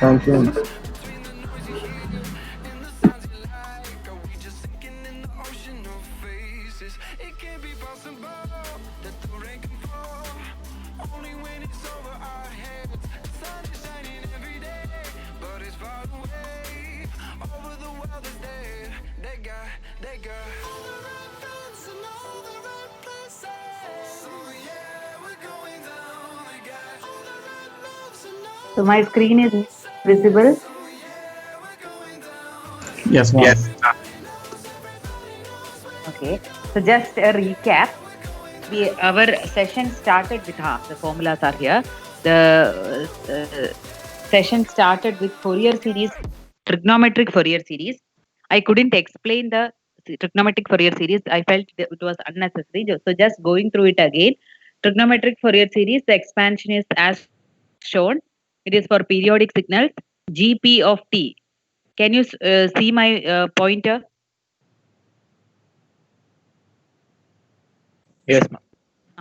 Thank you. So my screen is visible. Yes, ma'am. Okay. So just a recap. Our session started with the formulas are here. The session started with Fourier series, trigonometric Fourier series. I couldn't explain the trigonometric Fourier series. I felt that it was unnecessary. So just going through it again. Trigonometric Fourier series, the expansion is as shown. It is for periodic signals. GP of t. Can you see my pointer? Yes, ma'am.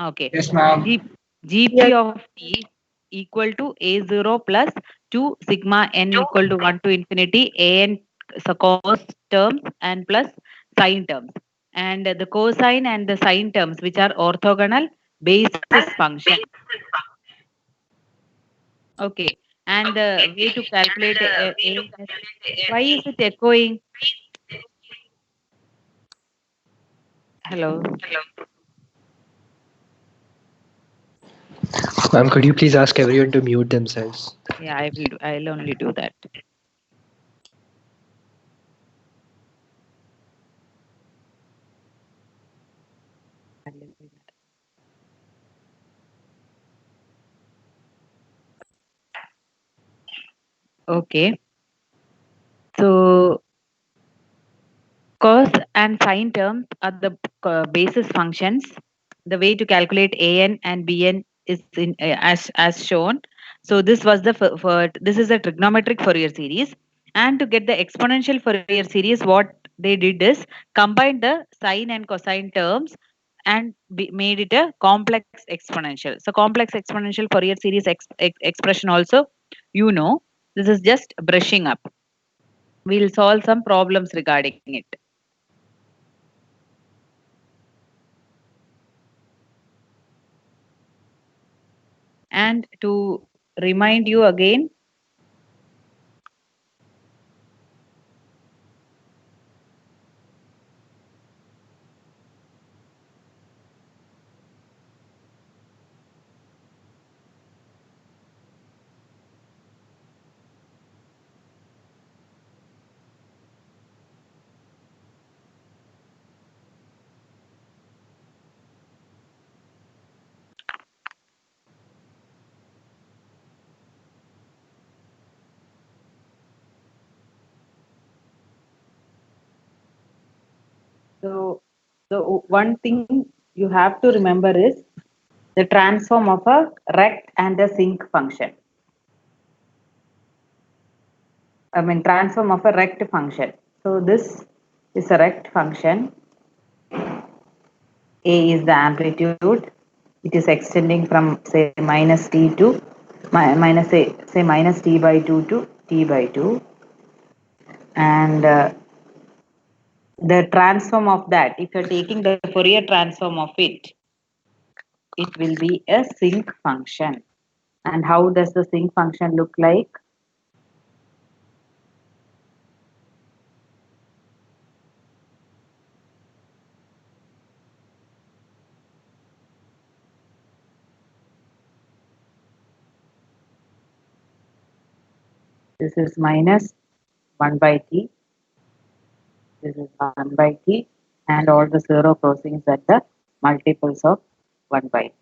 Okay. Yes, ma'am. GP of t equal to A0 plus 2 sigma n equal to 1 to infinity an so cos terms and plus sine terms. And the cosine and the sine terms which are orthogonal basis function. Okay. And the way to calculate A. Why is it echoing? Hello. Ma'am, could you please ask everyone to mute themselves? Yeah, I will. I'll only do that. Okay. So cos and sine terms are the basis functions. The way to calculate an and bn is in as shown. So this was the for this is a trigonometric Fourier series, and to get the exponential Fourier series, what they did is combine the sine and cosine terms and made it a complex exponential. So complex exponential Fourier series expression also, this is just brushing up. We'll solve some problems regarding it. And to remind you again, so the one thing you have to remember is the transform of a rect and a sinc function. I mean transform of a rect function. So this is a rect function. A is the amplitude. It is extending from say minus t to minus say minus t by 2 to t by 2, and the transform of that, if you're taking the Fourier transform of it will be a sinc function. And how does the sinc function look like? This is minus 1 by t, this is 1 by t, and all the zero crossings at the multiples of 1 by t.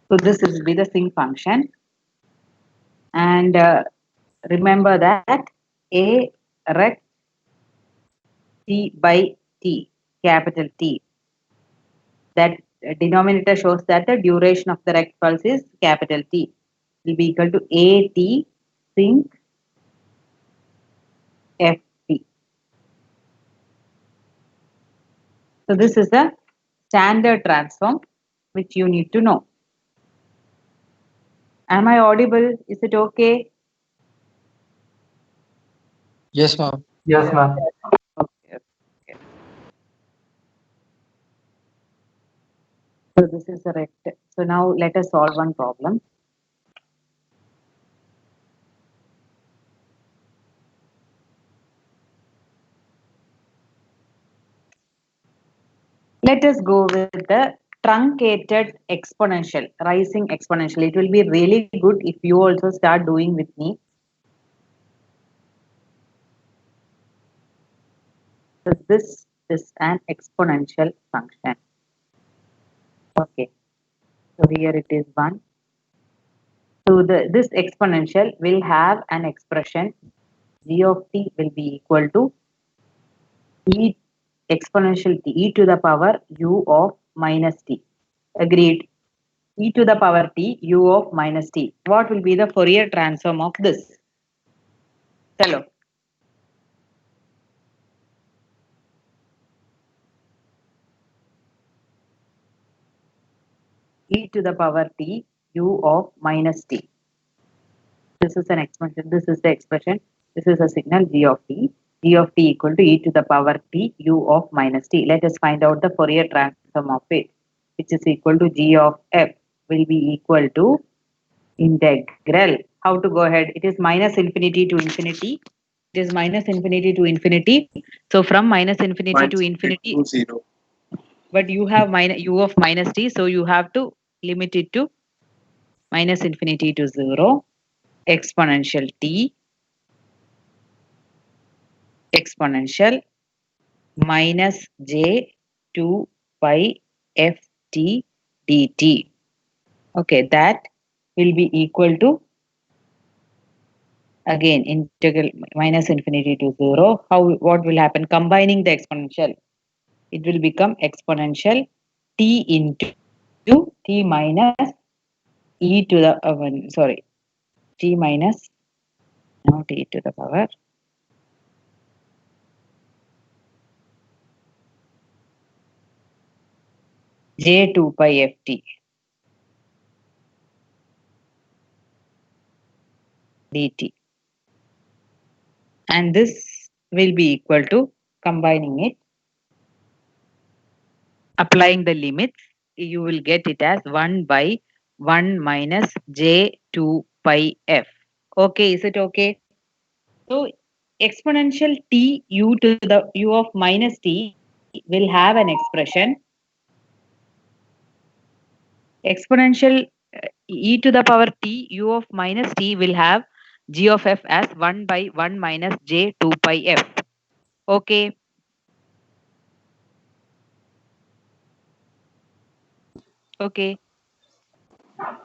So this will be the sinc function. And remember that a rect t by t, capital T, that denominator shows that the duration of the rect pulse is capital T, will be equal to AT sinc FT. So this is the standard transform which you need to know. Am I audible? Is it okay? Yes, ma'am. Yes, ma'am. Okay. Okay. So this is a rect. So now let us solve one problem. Let us go with the truncated exponential, rising exponential. It will be really good if you also start doing with me. So this is an exponential function. Okay. So here it is 1. So this exponential will have an expression g of t will be equal to e exponential t e to the power u of minus t. Agreed. E to the power t u of minus t. What will be the Fourier transform of this? Hello. E to the power t u of minus t. This is an expression. This is the expression. This is a signal g of t. G of t equal to e to the power t u of minus t. Let us find out the Fourier transform of it, which is equal to g of f will be equal to integral. How to go ahead? It is minus infinity to infinity. It is minus infinity to infinity. So from minus infinity to infinity, To 0. but you have minus u of minus t, so you have to limit it to minus infinity to 0, exponential t, exponential minus j 2 pi f t dt. Okay, that will be equal to again integral minus infinity to 0. How what will happen? Combining the exponential, it will become exponential t into t minus e to the sorry, t minus not e to the power j 2 pi f t dt, and this will be equal to combining it, applying the limits, you will get it as 1 by 1 minus j 2 pi f. Okay, is it okay? So exponential t u to the u of minus t will have an expression exponential e to the power t u of minus t will have g of f as 1 by 1 minus j 2 pi f. Okay. Okay.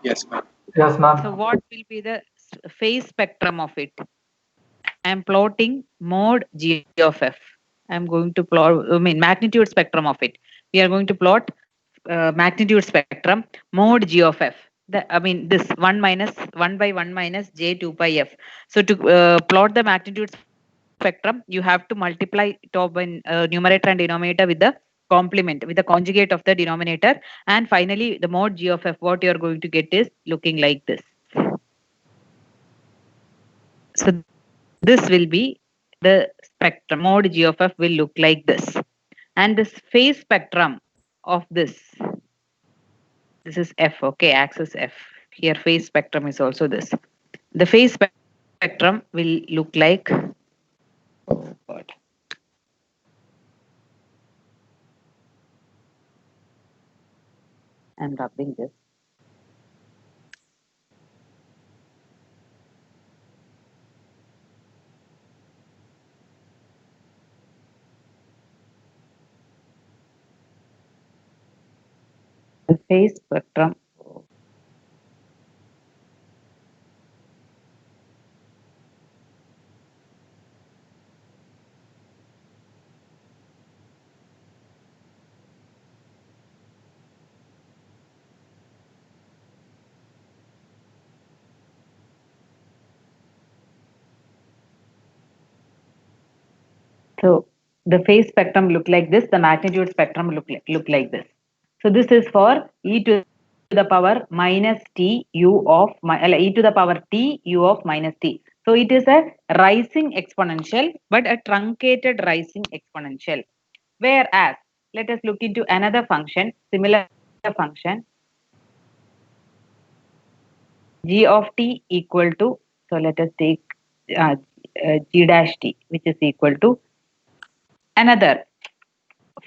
Yes, ma'am. Yes, So ma'am. what will be the phase spectrum of it? I am plotting mode g of f. I am going to plot, I mean, magnitude spectrum of it. We are going to plot magnitude spectrum mode g of f. I mean, this 1 minus 1 by 1 minus j 2 pi f. So to plot the magnitude spectrum, you have to multiply top and numerator and denominator with the complement, with the conjugate of the denominator. And finally, the mode g of f, what you are going to get is looking like this. So this will be the spectrum. Mode g of f will look like this. And this phase spectrum of this is f, okay, axis f. Here phase spectrum is also this. The phase spectrum will look like, oh God. I'm rubbing this. The phase spectrum. So the phase spectrum look like this. The magnitude spectrum look like this. So this is for e to the power minus t u of e to the power t u of minus t. So it is a rising exponential, but a truncated rising exponential. Whereas, let us look into another function, similar function, g of t equal to, so let us take uh, g dash t, which is equal to another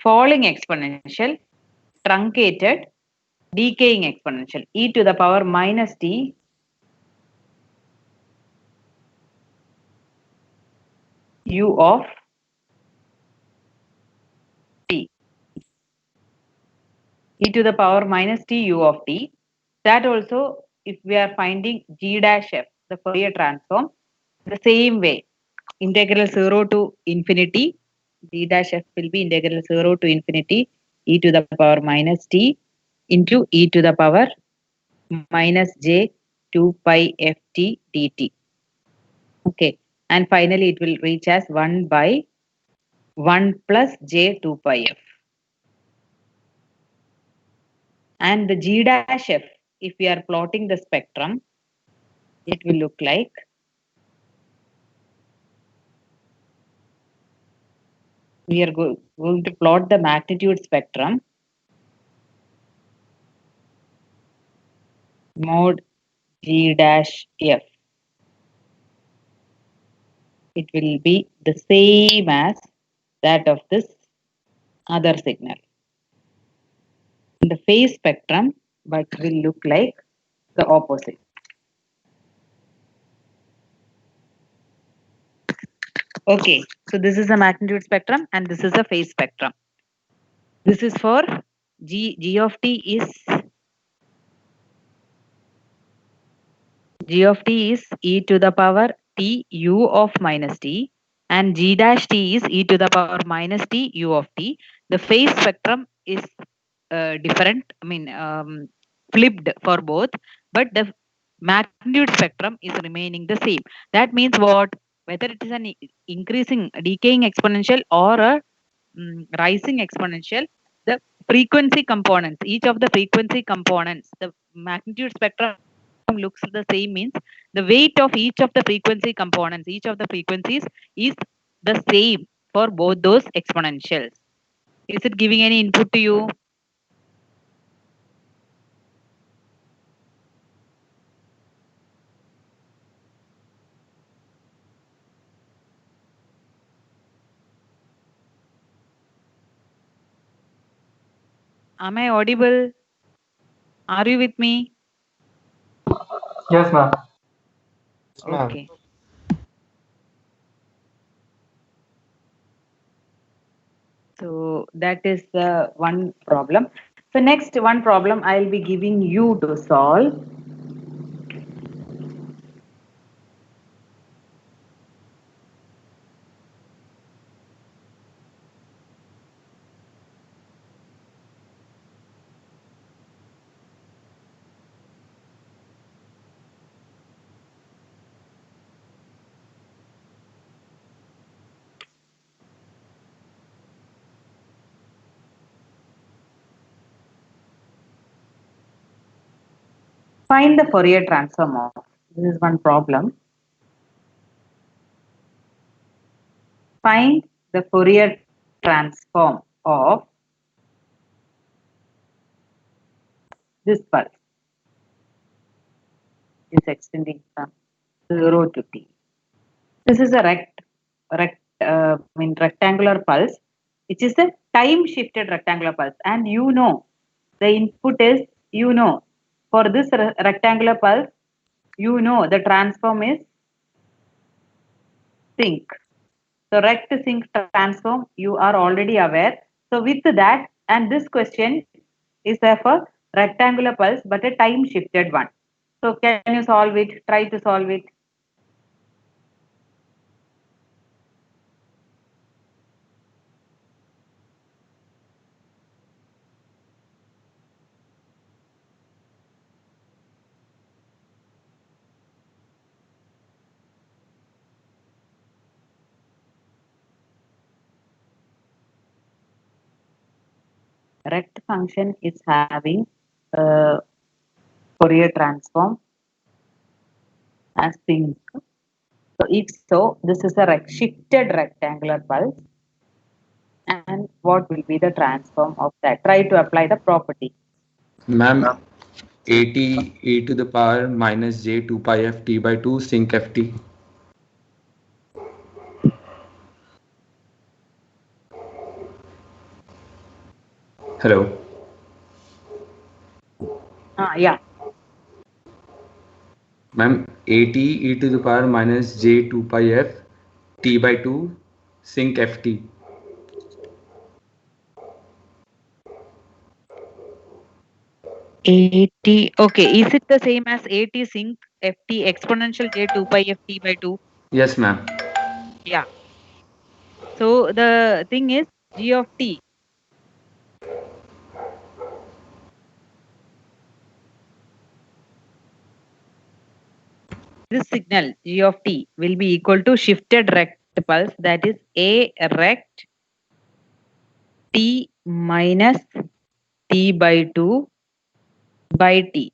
falling exponential, truncated, decaying exponential, e to the power minus t u of t, e to the power minus t u of t. That also, if we are finding g dash f, the Fourier transform, the same way, integral 0 to infinity, g dash f will be integral 0 to infinity e to the power minus t into e to the power minus j 2 pi ft dt. Okay, and finally it will reach as 1 by 1 plus j 2 pi f. And the g dash f, if we are plotting the spectrum, it will look like we are going to plot the magnitude spectrum mod g dash f. It will be the same as that of this other signal. The phase spectrum, but will look like the opposite. Okay, so this is a magnitude spectrum and this is a phase spectrum. This is for g of t is e to the power t u of minus t, and g dash t is e to the power minus t u of t. The phase spectrum is different, flipped for both, but the magnitude spectrum is remaining the same. That means what? Whether it is an increasing, decaying exponential or a rising exponential, the frequency components, each of the frequency components, the magnitude spectrum looks the same, means the weight of each of the frequency components, each of the frequencies is the same for both those exponentials. Is it giving any input to you? Am I audible? Are you with me? Yes, ma'am. Okay. So that is the one problem. So next one problem I'll be giving you to solve. Find the Fourier transform of. This is one problem. Find the Fourier transform of this pulse. Is extending from 0 to t. This is a rectangular pulse, which is a time shifted rectangular pulse. And you know, the input is, for this rectangular pulse, the transform is sync. So rect sync transform, you are already aware. So with that, and this question is of a rectangular pulse, but a time shifted one. So can you solve it? Try to solve it. Rect function is having Fourier transform as sinc. So if so, this is a shifted rectangular pulse. And what will be the transform of that? Try to apply the property. Ma'am, 80 e to the power minus j 2 pi f t by 2 sinc ft. Hello. Yeah. Ma'am, 80 e to the power minus j 2 pi f t by 2 sinc ft. 80. Okay. Is it the same as 80 sinc ft exponential j 2 pi ft by 2? Yes, ma'am. Yeah. So the thing is g of t. This signal g of t will be equal to shifted rect pulse, that is a rect t minus t by 2 by t.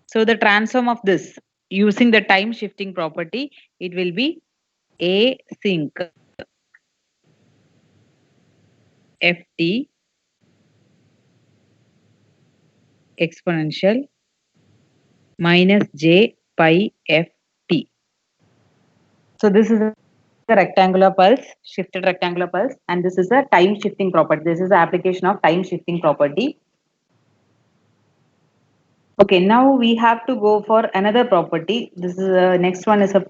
So the transform of this using the time shifting property, it will be a sinc ft exponential minus j pi ft. So this is a rectangular pulse, shifted rectangular pulse, and this is a time shifting property. This is the application of time shifting property. Okay, now we have to go for another property. This is next one is a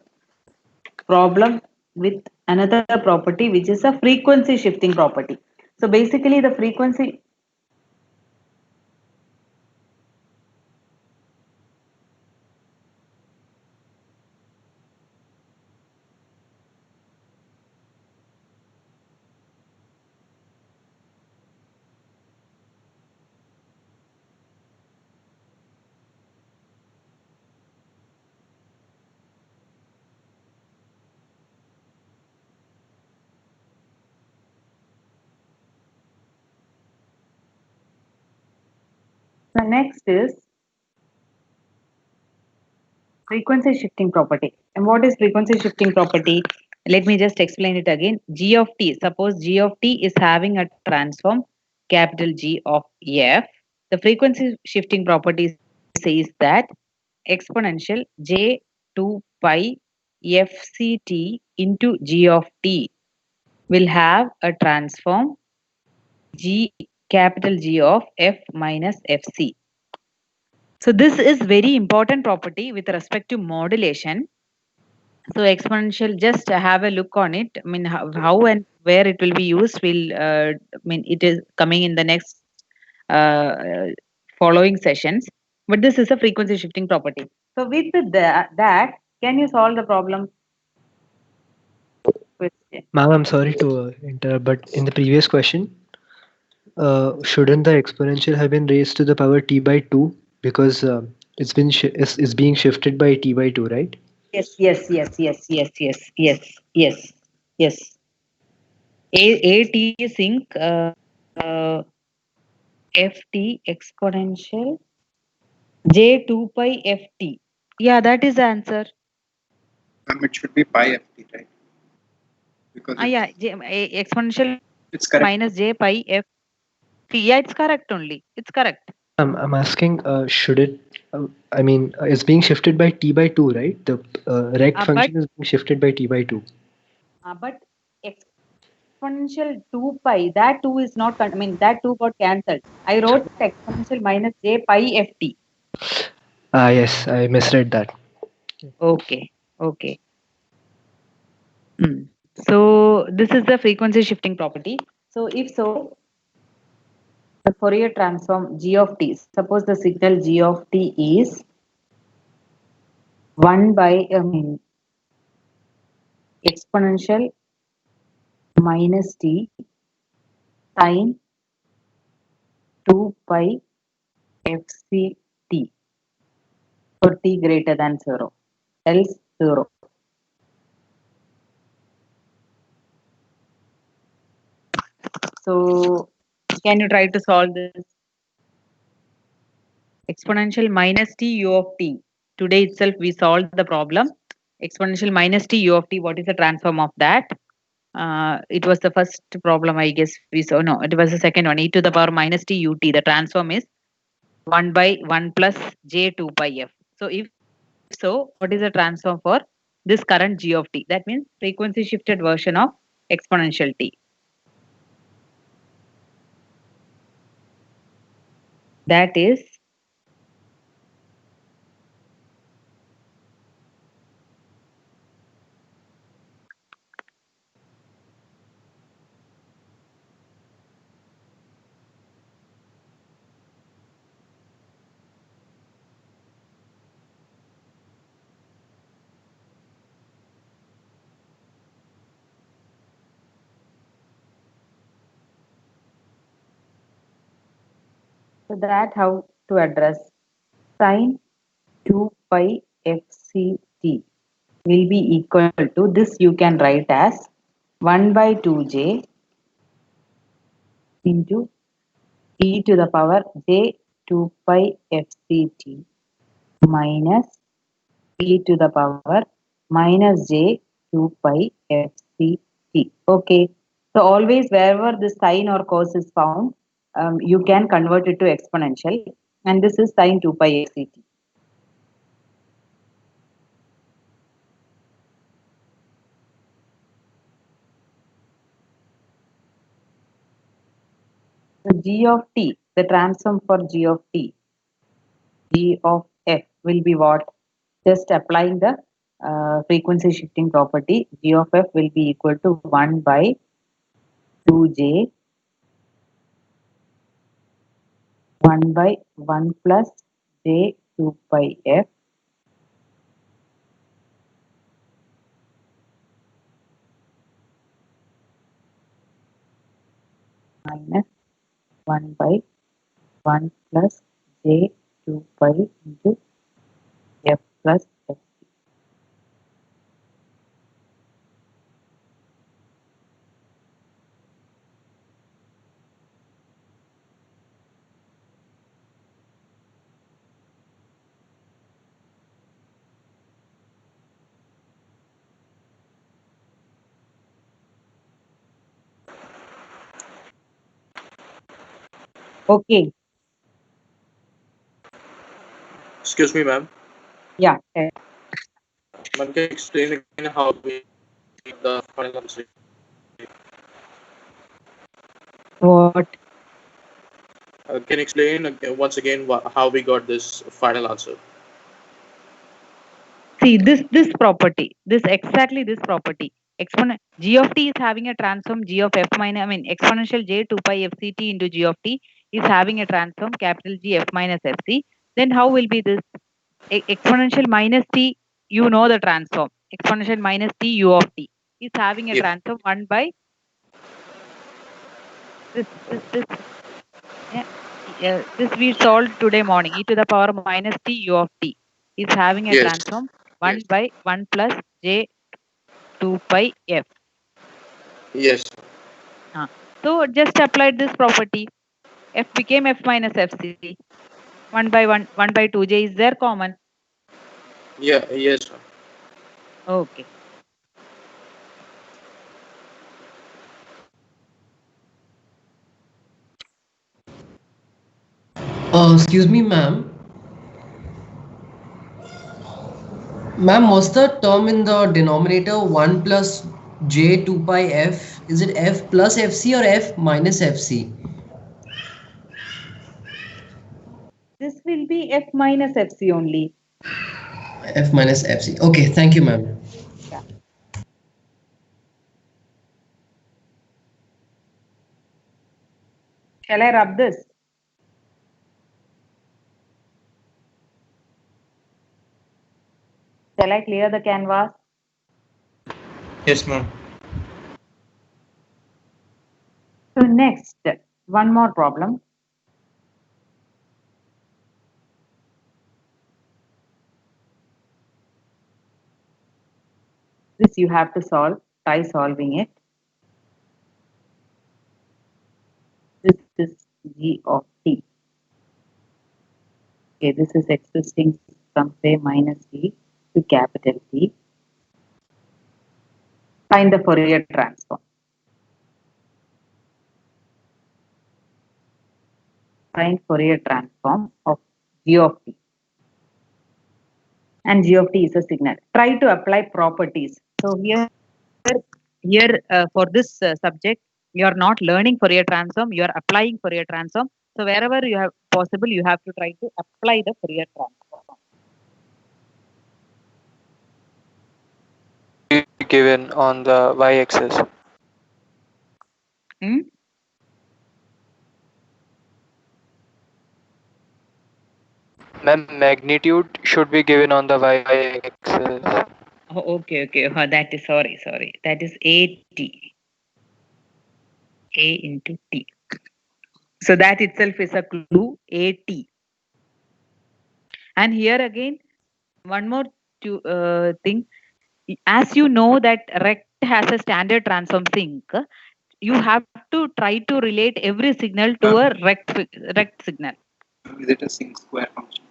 problem with another property, which is a frequency shifting property. So basically the frequency the next is frequency shifting property. And what is frequency shifting property? Let me just explain it again. G of t, suppose G of t is having a transform capital G of f. The frequency shifting property says that exponential j 2 pi fct into G of t will have a transform G capital G of f minus fc. So this is very important property with respect to modulation. So exponential, just have a look on it. I mean, how and where it will be used will, I mean, it is coming in the next following sessions. But this is a frequency shifting property. So with that, can you solve the problem? Question. Ma'am, I'm sorry to interrupt, but in the previous question, shouldn't the exponential have been raised to the power t by 2 because it's being shifted by t by 2, right? Yes. A t sync uh, ft exponential j 2 pi ft. Yeah, that is the answer. It should be pi ft, right? Because Yeah, exponential it's correct. minus j pi f. Yeah, it's correct only. It's correct. I'm asking, should it? I mean, it's being shifted by t by 2, right? The rect But function is being shifted by t by 2. but exponential 2 pi, that 2 is not, I mean, that 2 got cancelled. I wrote exponential minus j pi ft. Ah, yes, I misread that. Okay. So this is the frequency shifting property. So if so, the Fourier transform g of t, suppose the signal g of t is 1 by, I mean, exponential minus t sine 2 pi fct for t greater than 0, else 0. So Can you try to solve this? Exponential minus t u of t. Today itself we solved the problem. Exponential minus t u of t. What is the transform of that? It was the first problem, I guess we saw. No, it was the second one. E to the power minus t ut. The transform is 1 by 1 plus j 2 pi f. So if so, what is the transform for this current g of t? That means frequency shifted version of exponential t. That is so that how to address sine 2 pi fct will be equal to this. You can write as 1 by 2j into e to the power j 2 pi fct minus e to the power minus j 2 pi fct. Okay. So always wherever the sine or cos is found, you can convert it to exponential. And this is sine 2 pi fct. So g of t, the transform for g of t, g of f will be what? Just applying the frequency shifting property, g of f will be equal to 1 by 2j 1 by 1 plus j 2 pi f minus 1 by 1 plus j 2 pi into f plus f. Okay. Excuse me, ma'am. Yeah. Ma'am, can you explain again how we get the final answer? What? Can you explain once again how we got this final answer? See this property, this exactly this property. G of t is having a transform g of f minus, I mean exponential j 2 pi fct into g of t is having a transform capital G f minus fc. Then how will be this? Exponential minus t, you know the transform. Exponential minus t u of t is having a Yep. transform 1 by this this we solved today morning. E to the power minus t u of t is having a Yes. transform 1 by 1 plus j 2 pi f. Yes. So just applied this property. F became f minus fc. 1 by 1 by 2j is there common. Yeah. Yes. Ma'am. Okay. Excuse me, ma'am. Ma'am, what's the term in the denominator 1 plus j 2 pi f? Is it f plus fc or f minus fc? This will be f minus fc only. F minus fc. Okay, thank you, ma'am. Yeah. Shall I rub this? Shall I clear the canvas? Yes, ma'am. So next, one more problem. This you have to solve. Try solving it. This G of t. Okay, this is existing from say minus t to capital T. Find the Fourier transform. Find Fourier transform of G of t. And G of t is a signal. Try to apply properties. So here for this subject, you are not learning Fourier transform, you are applying Fourier transform. So wherever you have possible, you have to try to apply the Fourier transform. Given on the y-axis. Hmm? Ma'am, magnitude should be given on the y-axis. Oh, okay. That is sorry. That is AT. A into T. So that itself is a clue, AT. And here again, one more thing. As you know that rect has a standard transform sink, you have to try to relate every signal to a rect signal. Is it a sinc square function?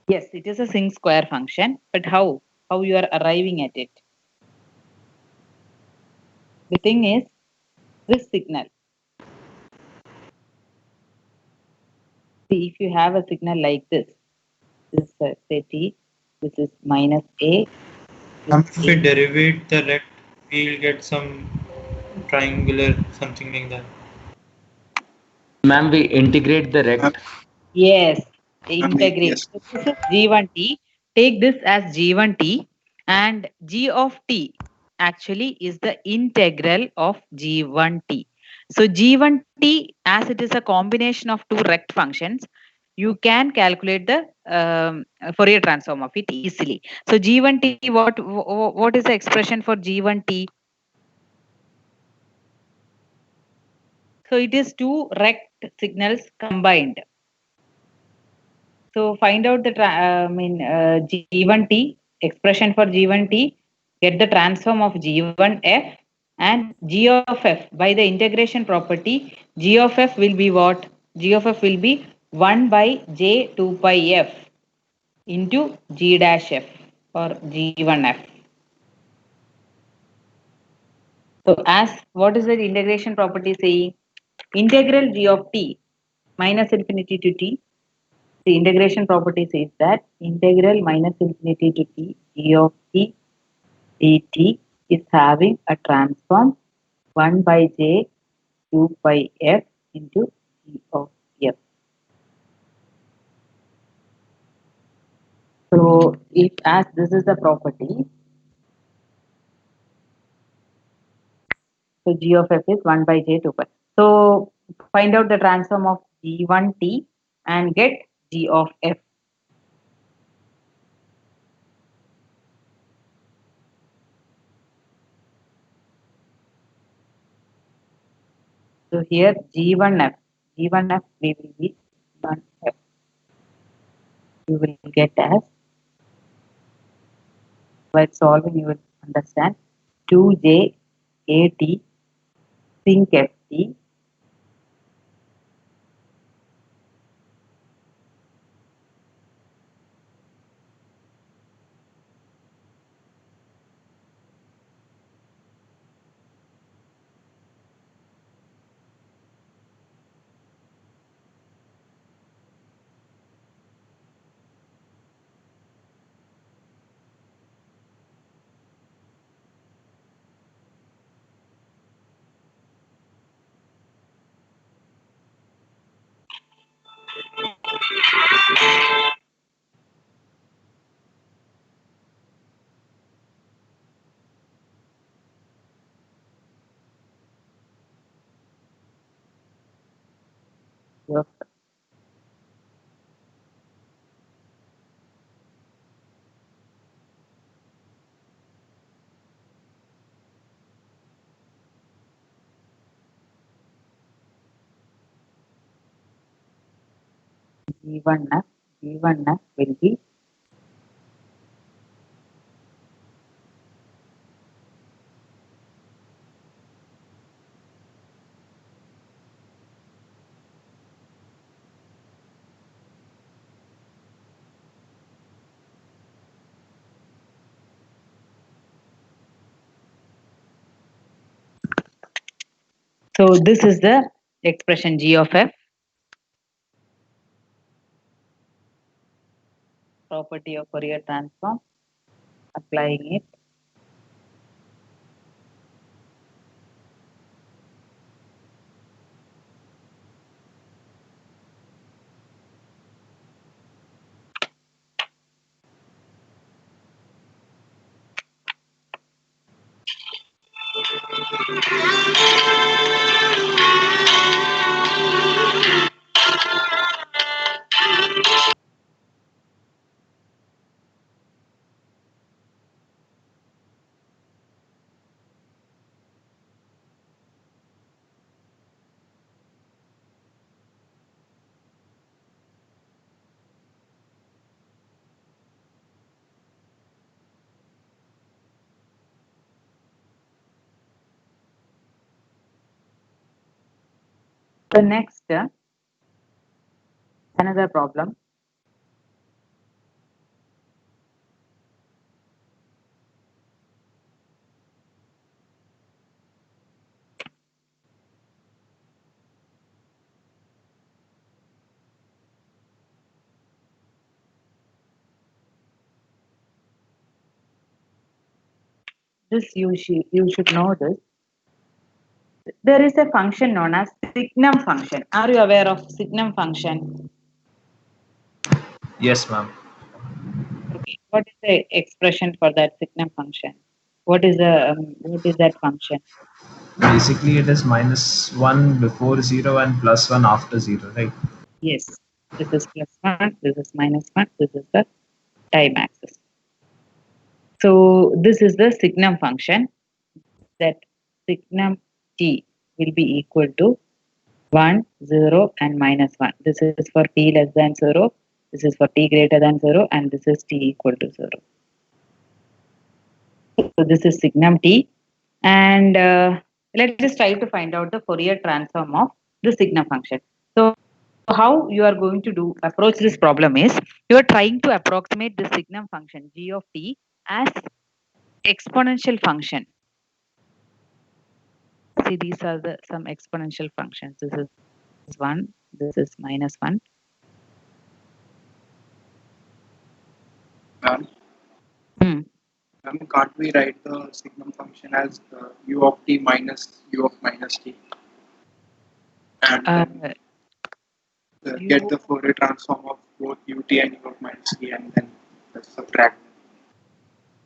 Yes, it is a sinc square function, but how you are arriving at it? The thing is, this signal. See, if you have a signal like this is say t, this is minus a. If we derivate the rect, we'll get some triangular something like that. Ma'am, we integrate the rect. Yes, integrate. Yes. So this is G1t. Take this as G1t, and G of t actually is the integral of G1t. So G1t, as it is a combination of two rect functions, you can calculate the Fourier transform of it easily. So G1t, what is the expression for G1t? So it is two rect signals combined. So find out the G1t, expression for G1t, get the transform of G1f and G of f. By the integration property, G of f will be what? G of f will be 1 by j 2 pi f into G dash f or G1f. So as what is the integration property saying? Integral G of t minus infinity to t. The integration property says that integral minus infinity to t g of t dt is having a transform 1 by j 2 pi f into g of f. So if as this is the property, so g of f is 1 by j 2 pi. So find out the transform of g1t and get g of f. So here G1F we will be 1F. You will get as, while solving you will understand 2J AT sync FT of G1F. G1F will be So this is the expression g of f, property of Fourier transform, applying it. The next, another problem. This you should know this. There is a function known as Signum function. Are you aware of Signum function? Yes, ma'am. Okay. What is the expression for that Signum function? What is that function? Basically, it is -1 before 0 and +1 after 0, right? Yes. This is +1. This is -1. This is the time axis. So this is the Signum function. That Signum t will be equal to 1, 0, and -1. This is for t less than 0. This is for t greater than 0, and this is t equal to 0. So this is Signum t, and let us try to find out the Fourier transform of the Signum function. So how you are going to approach this problem is, you are trying to approximate the Signum function g of t as exponential function. See, these are some exponential functions. This is 1, this is -1. Ma'am, Hmm. can't we write the signum function as u of t minus u of minus t? And then get the Fourier transform of both ut and u of minus t and then subtract them.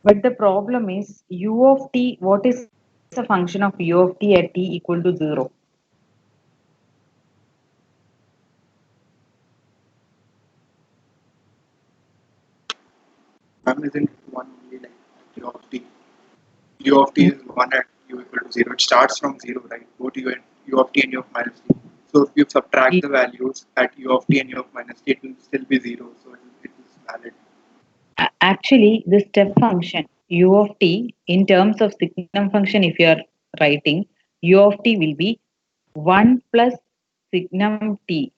But the problem is u of t, what is the function of u of t at t equal to 0? Ma'am, isn't one only like u of t? U of t is 1 at u equal to 0. It starts from 0, right? Both u of t and u of minus t. So if you subtract the values at u of t and u of minus t, it will still be 0. So it is valid. Actually, the step function u of t in terms of Signum function, if you are writing, u of t will be 1 plus Signum t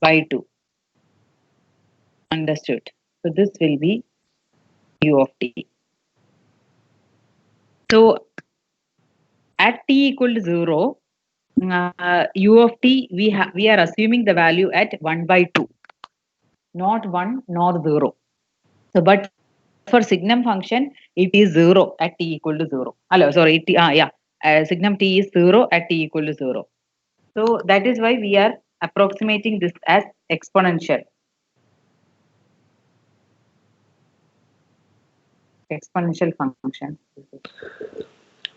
by 2. Understood? So this will be u of t. So at t equal to 0, u of t, we are assuming the value at 1 by 2, not 1 nor 0. So but for Signum function, it is 0 at t equal to 0. Hello, sorry, Signum t is 0 at t equal to 0. So that is why we are approximating this as exponential. Exponential function.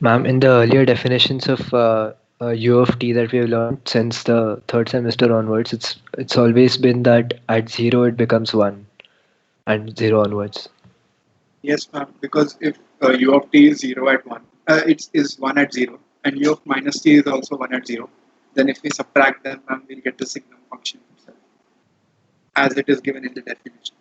Ma'am, in the earlier definitions of u of t that we have learned since the third semester onwards, it's always been that at 0 it becomes 1 and 0 onwards. Yes, ma'am. Because if u of t is 0 at 1, it is 1 at 0, and u of minus t is also 1 at 0, then if we subtract them, ma'am, we'll get the Signum function itself, as it is given in the definition.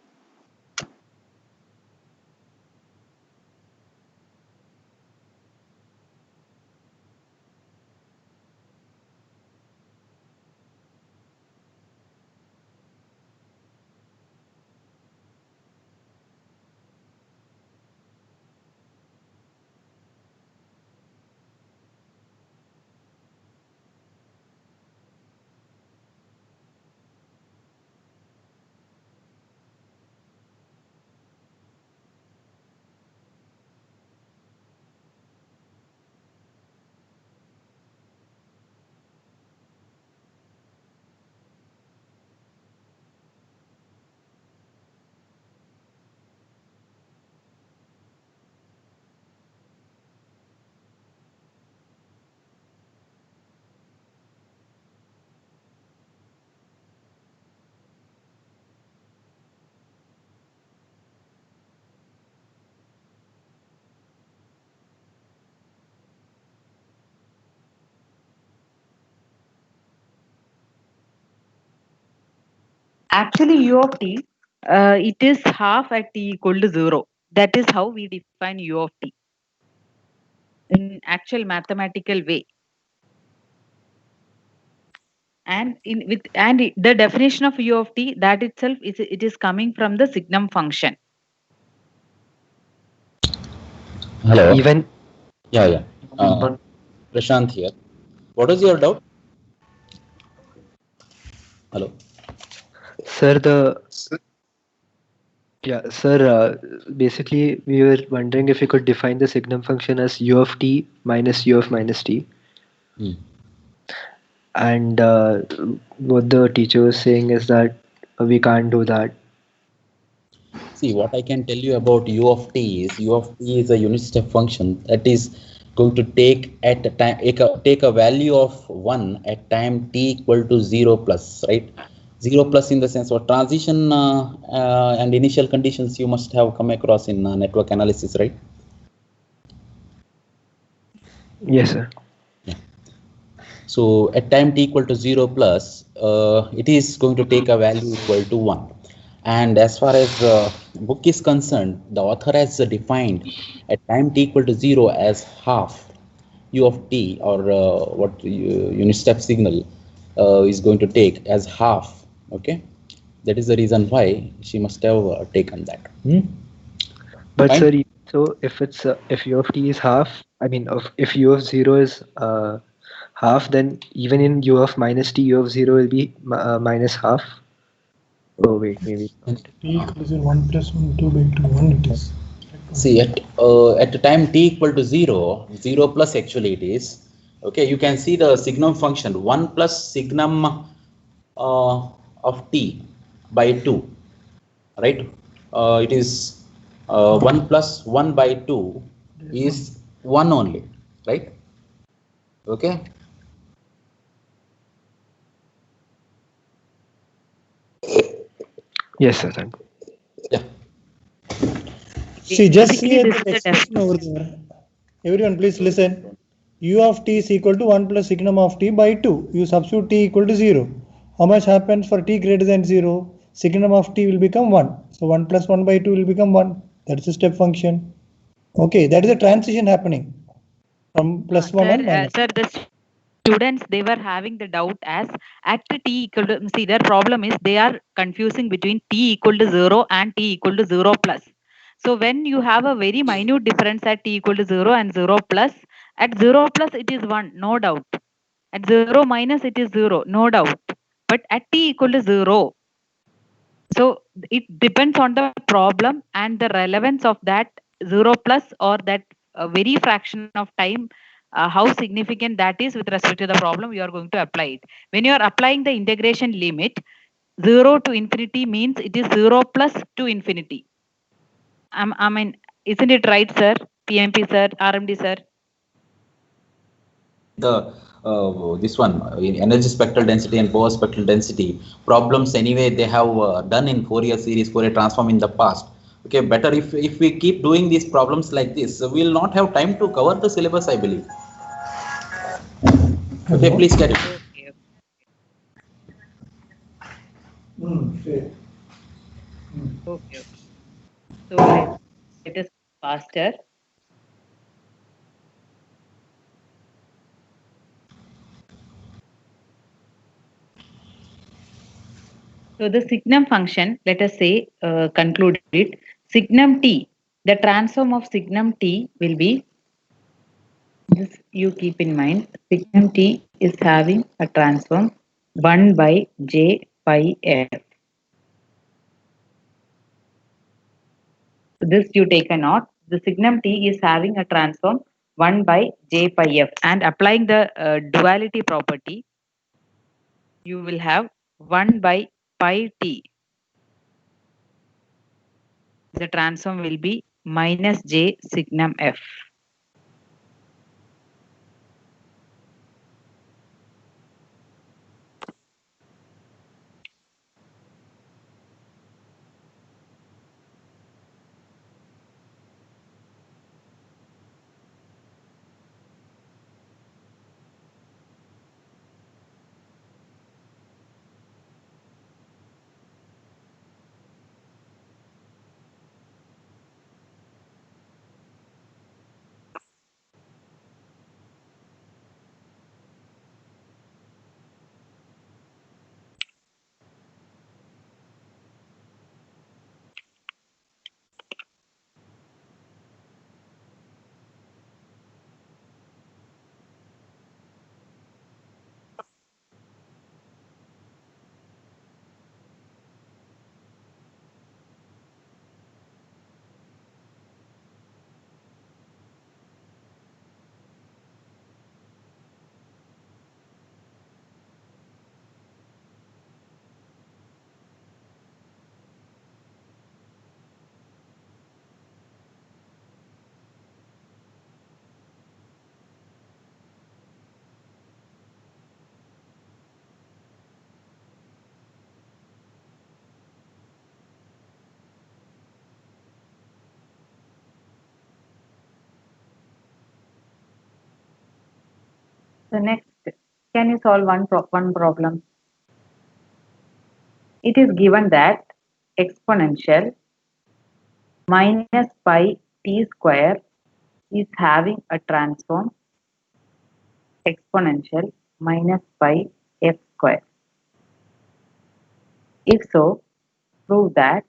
Actually, u of t, it is half at t equal to 0. That is how we define u of t in actual mathematical way. And the definition of u of t, that itself is coming from the signum function. Hello. Even Yeah. Prashant here. What is your doubt? Hello. Sir, basically we were wondering if you could define the signum function as u of t minus u of minus t. And what the teacher was saying is that we can't do that. See, what I can tell you about u of t is a unit step function that is going to take at a time take a value of 1 at time t equal to 0 plus, right? 0 plus in the sense of transition and initial conditions you must have come across in network analysis, right? Yes, sir. So at time t equal to 0 plus, it is going to take a value equal to 1. And as far as the book is concerned, the author has defined at time t equal to 0 as half u of t, or what unit step signal is going to take as half. Okay, that is the reason why she must have taken that. But Fine. sir, so if u of t is half, if u of 0 is half, then even in u of minus t, u of 0 will be minus half. Oh wait, maybe not. T equals 1 plus 1, 2 by 2, 1 it is. See, at the time t equal to 0, 0 plus actually it is. Okay, you can see the signum function 1 plus signum of t by 2, right? It is 1 plus 1 by 2 is 1 only, right? Okay. Yes, sir. Yeah. See, just see Basically, the expression over there. Everyone, please listen. U of t is equal to 1 plus signum of t by 2. You substitute t equal to 0. How much happens for t greater than 0? Signum of t will become 1. So 1 plus 1 by 2 will become 1. That's a step function. Okay, that is a transition happening from plus 1 and minus. Sir, the students, they were having the doubt as at t equal to, see, their problem is they are confusing between t equal to 0 and t equal to 0 plus. So when you have a very minute difference at t equal to 0 and 0 plus, at 0 plus it is 1, no doubt. At 0 minus it is 0, no doubt. But at t equal to 0, so it depends on the problem and the relevance of that 0 plus or that very fraction of time, how significant that is with respect to the problem you are going to apply it. When you are applying the integration limit, 0 to infinity means it is 0 plus to infinity. Isn't it right, sir? PMP sir, RMD sir? The this one energy spectral density and Bohr spectral density problems anyway they have done in Fourier series, Fourier transform in the past. Okay, better if we keep doing these problems like this, we will not have time to cover the syllabus, I believe. Okay, please get it. Okay. So let us faster. So the signum function, let us say, conclude it. Signum t, the transform of signum t will be, this you keep in mind, signum t is having a transform 1 by j pi f. So this you take a note. The signum t is having a transform 1 by j pi f, and applying the duality property, you will have 1 by pi t. The transform will be minus j signum f. So next, can you solve one problem? It is given that exponential minus pi t square is having a transform exponential minus pi f square. If so, prove that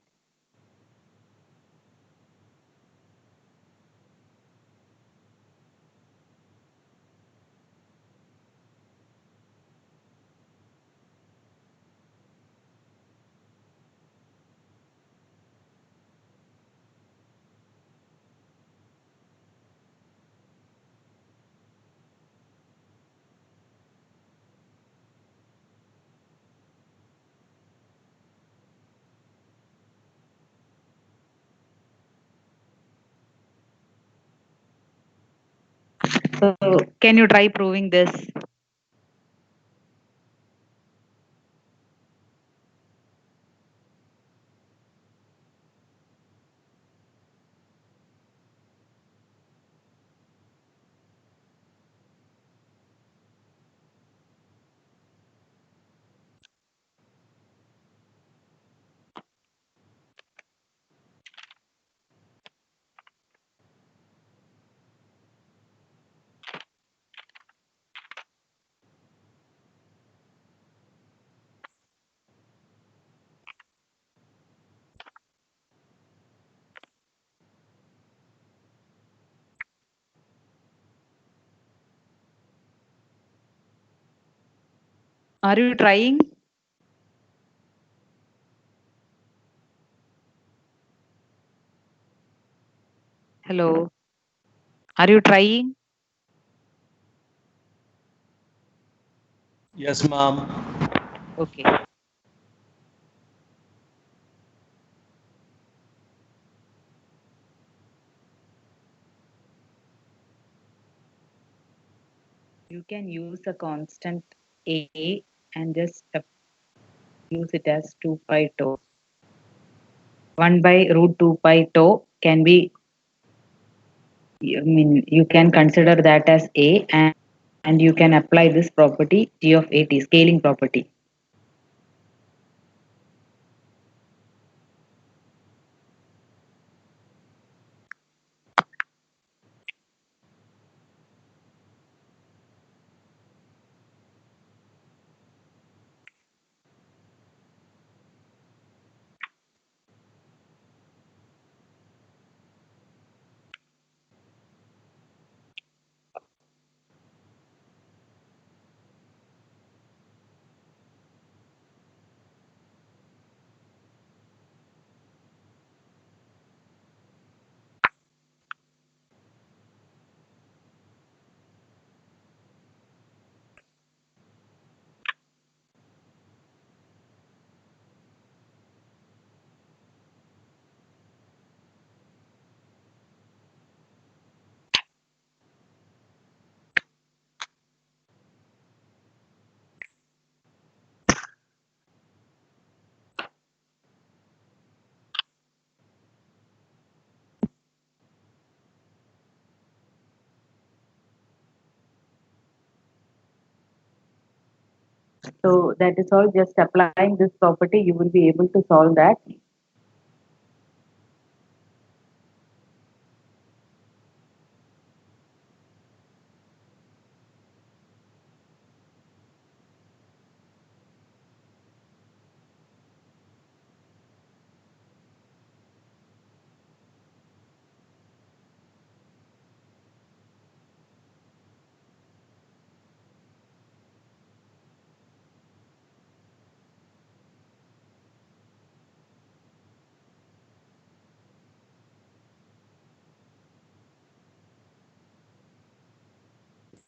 so can you try proving this? Are you trying? Hello. Are you trying? Yes, ma'am. Okay. You can use a constant a and just use it as 2 pi tau. 1 by root 2 pi tau can be, I mean, you can consider that as a, and you can apply this property g of at, scaling property. So that is all, just applying this property, you will be able to solve that.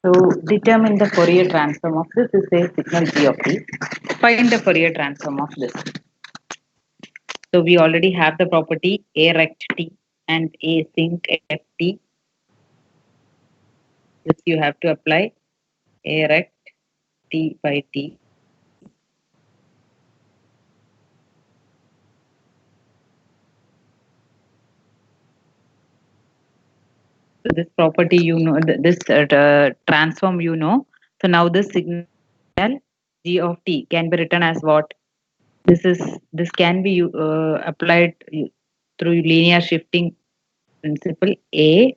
So determine the Fourier transform of this. Is a signal g of t. Find the Fourier transform of this. So we already have the property a rect t and a sinc ft. This you have to apply a rect t by t. So this property, you know, this transform, you know. So now this signal g of t can be written as what? This can be applied through linear shifting principle A.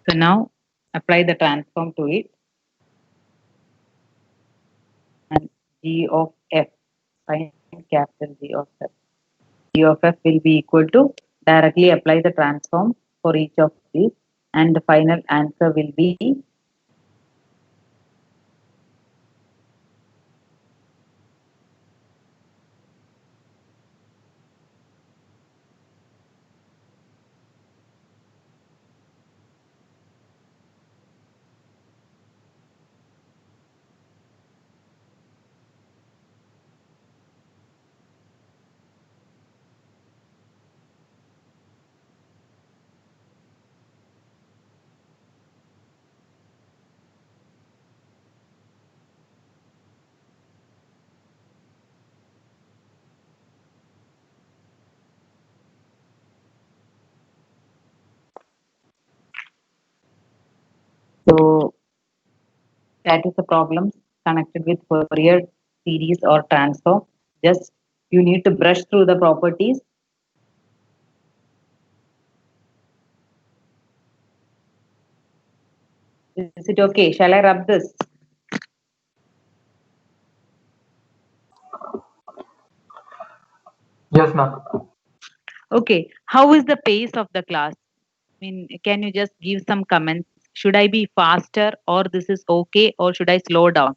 So now apply the transform to it, and g of f, find capital G of f. G of f will be equal to, directly apply the transform for each of these, and the final answer will be so. That is the problem connected with Fourier series or transform. Just you need to brush through the properties. Is it okay? Shall I rub this? Yes, ma'am. Okay. How is the pace of the class? I mean, can you just give some comments? Should I be faster, or this is okay, or should I slow down?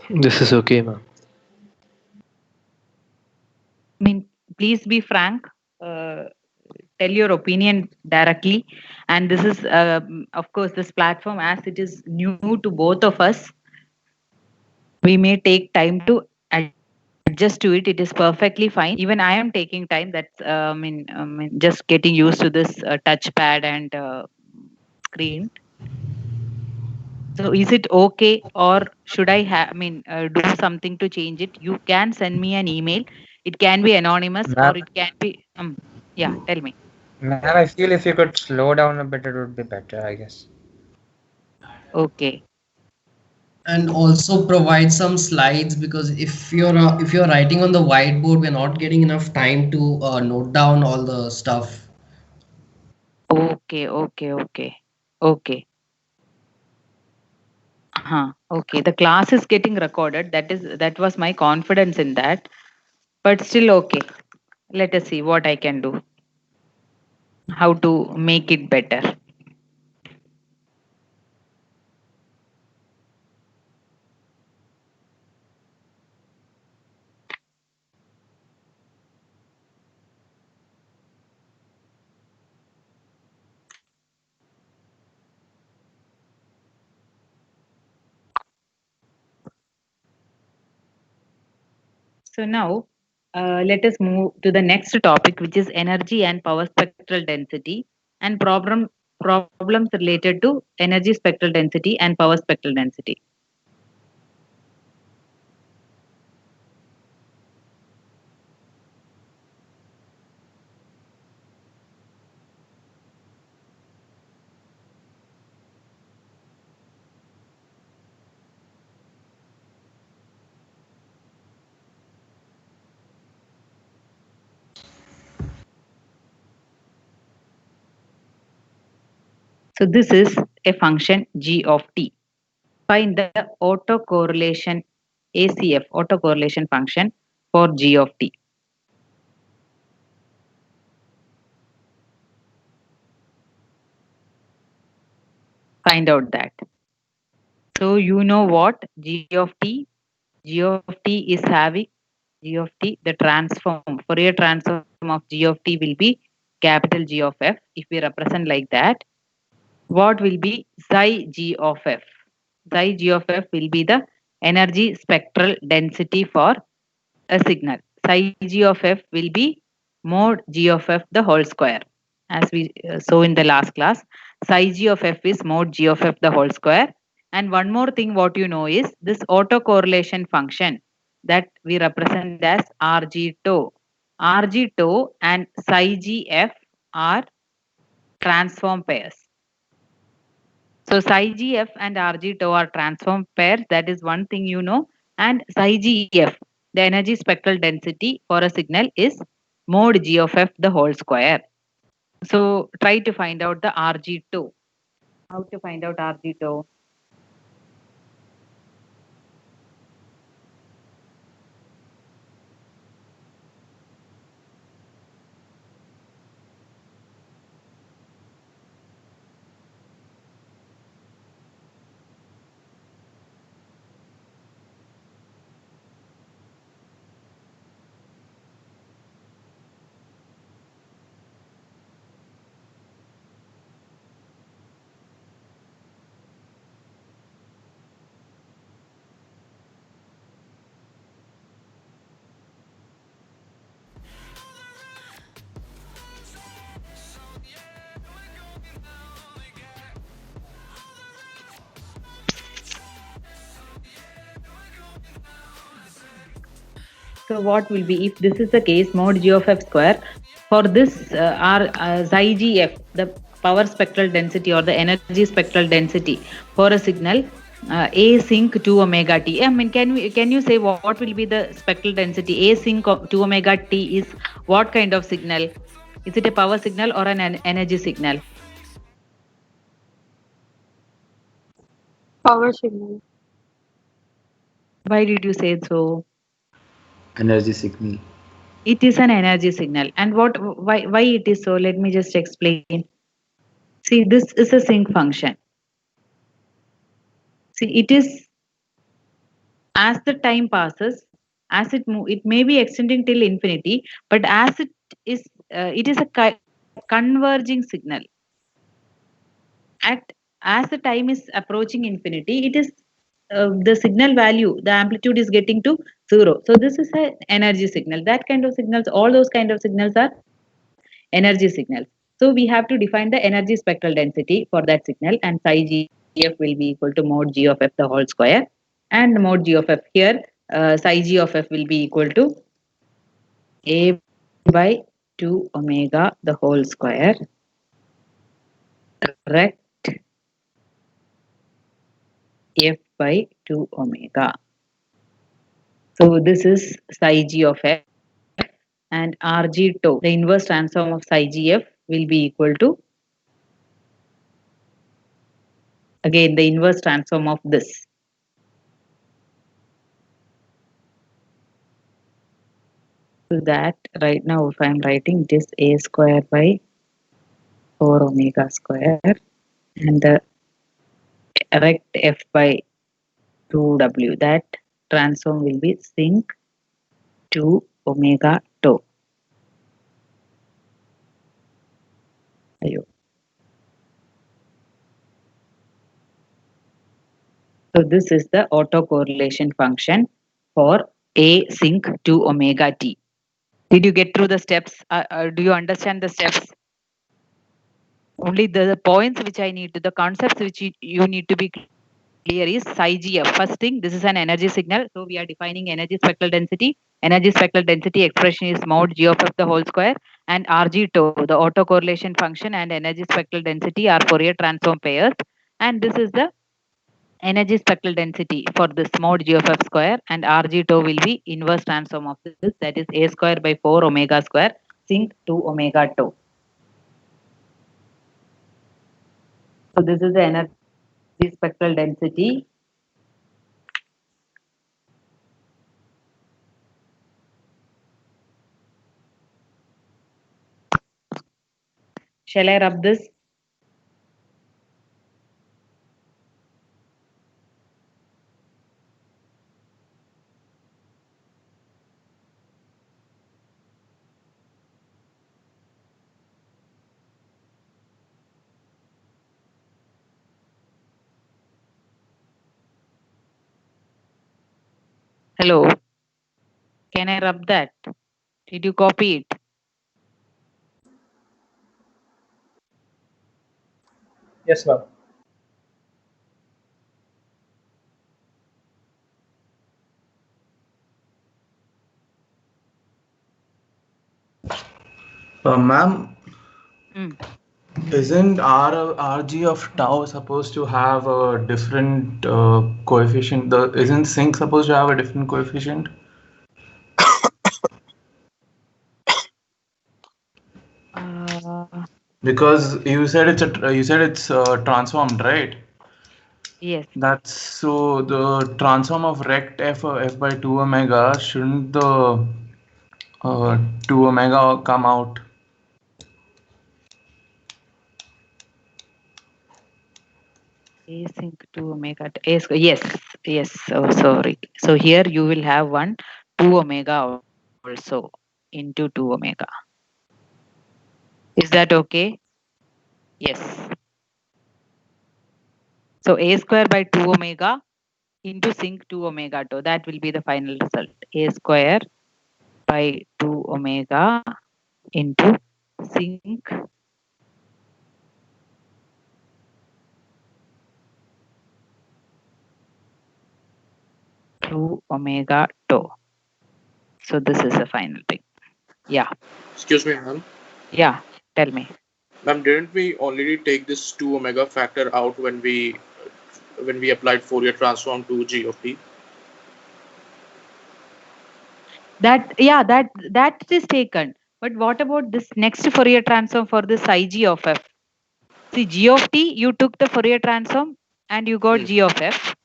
This is okay, ma'am. I mean, please be frank. Tell your opinion directly. And this is, of course, this platform, as it is new to both of us, we may take time to adjust to it. It is perfectly fine. Even I am taking time. That's I mean, just getting used to this touchpad and screen. So is it okay, or should I do something to change it? You can send me an email. It can be anonymous, or Ma'am, it can be yeah, tell me. ma'am, I feel if you could slow down a bit, it would be better, I guess. Okay. And also provide some slides, because if you're writing on the whiteboard, we're not getting enough time to note down all the stuff. Okay. Okay. Okay. The class is getting recorded. That was my confidence in that. But still okay. Let us see what I can do. How to make it better. So now let us move to the next topic, which is energy and power spectral density, and problems related to energy spectral density and power spectral density. So this is a function g of t. Find the autocorrelation ACF, autocorrelation function for g of t. Find out that. So you know what g of t? G of t is having g of t, the transform, Fourier transform of g of t will be capital G of f. If we represent like that, what will be psi g of f? Psi g of f will be the energy spectral density for a signal. Psi g of f will be mod g of f the whole square. As we saw in the last class, psi g of f is mod g of f the whole square. And one more thing what you know is this autocorrelation function that we represent as Rg tau. Rg tau and psi g f are transform pairs. So psi g f and Rg tau are transform pairs. That is one thing you know. And psi g f, the energy spectral density for a signal is mod g of f the whole square. So try to find out the Rg tau. How to find out Rg tau? So what will be if this is the case mod g of f square for this psi g f, the power spectral density or the energy spectral density for a signal a sync 2 omega t. I mean, can you say what will be the spectral density? A sync 2 omega t is what kind of signal? Is it a power signal or an energy signal? Power signal. Why did you say so? Energy signal. It is an energy signal. And why it is so? Let me just explain. See, this is a sync function. See, it is as the time passes, as it it may be extending till infinity, but as it is a converging signal. As the time is approaching infinity, it is the signal value, the amplitude is getting to 0. So this is an energy signal. That kind of signals, all those kind of signals are energy signals. So we have to define the energy spectral density for that signal, and psi g f will be equal to mod g of f the whole square, and mod g of f here, psi g of f will be equal to a by 2 omega the whole square, correct, f by 2 omega. So this is psi g of f, and Rg tau, the inverse transform of psi g f will be equal to, again, the inverse transform of this. So that right now if I am writing, it is a square by 4 omega square, and the correct f by 2w, that transform will be sync 2 omega tau. So this is the autocorrelation function for a sync 2 omega t. Did you get through the steps? Do you understand the steps? Only the points which I need to, the concepts which you need to be clear is psi gf. First thing, this is an energy signal. So we are defining energy spectral density. Energy spectral density expression is mod g of f the whole square, and Rg tau, the autocorrelation function, and energy spectral density are Fourier transform pairs. And this is the energy spectral density for this mod g of f square, and Rg tau will be inverse transform of this, that is a square by 4 omega square sync 2 omega tau. So this is the energy spectral density. Shall I rub this? Hello. Can I rub that? Did you copy it? Yes, ma'am. Ma'am, Mm. isn't RG of tau supposed to have a different coefficient? Isn't sync supposed to have a different coefficient? Because you said it's transformed, right? Yes. That's so the transform of rect f by 2 omega, shouldn't the 2 omega come out? A sync 2 omega. A square. Yes. Yes. Oh, sorry. So here you will have 2 omega also into 2 omega. Is that okay? Yes. So A square by 2 omega into sync 2 omega 2. That will be the final result. A square by 2 omega into sync 2 omega 2. So this is the final thing. Yeah. Excuse me, ma'am. Yeah. Tell me. Ma'am, didn't we already take this 2 omega factor out when we applied Fourier transform to g of t? That is taken. But what about this next Fourier transform for this Ig of f? See, g of t, you took the Fourier transform and you got g of f.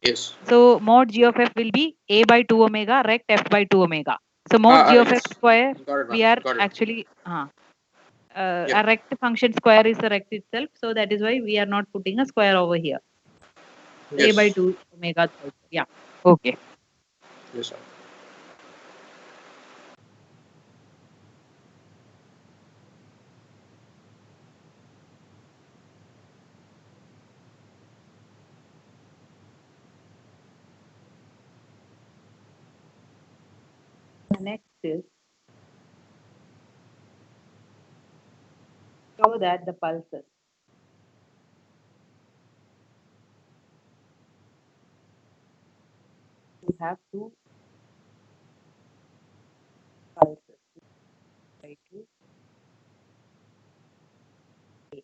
Yes. So mod g of f will be a by 2 omega rect f by 2 omega. So mod g of f Yes. square, Got it, we ma'am. are Got it. actually a rect function square is a rect itself. So that is why we are not putting a square over here. A Yes. by 2 omega. Yeah. Okay. Yes, sir. The next is show that the pulses you have two pulses. By 2 a.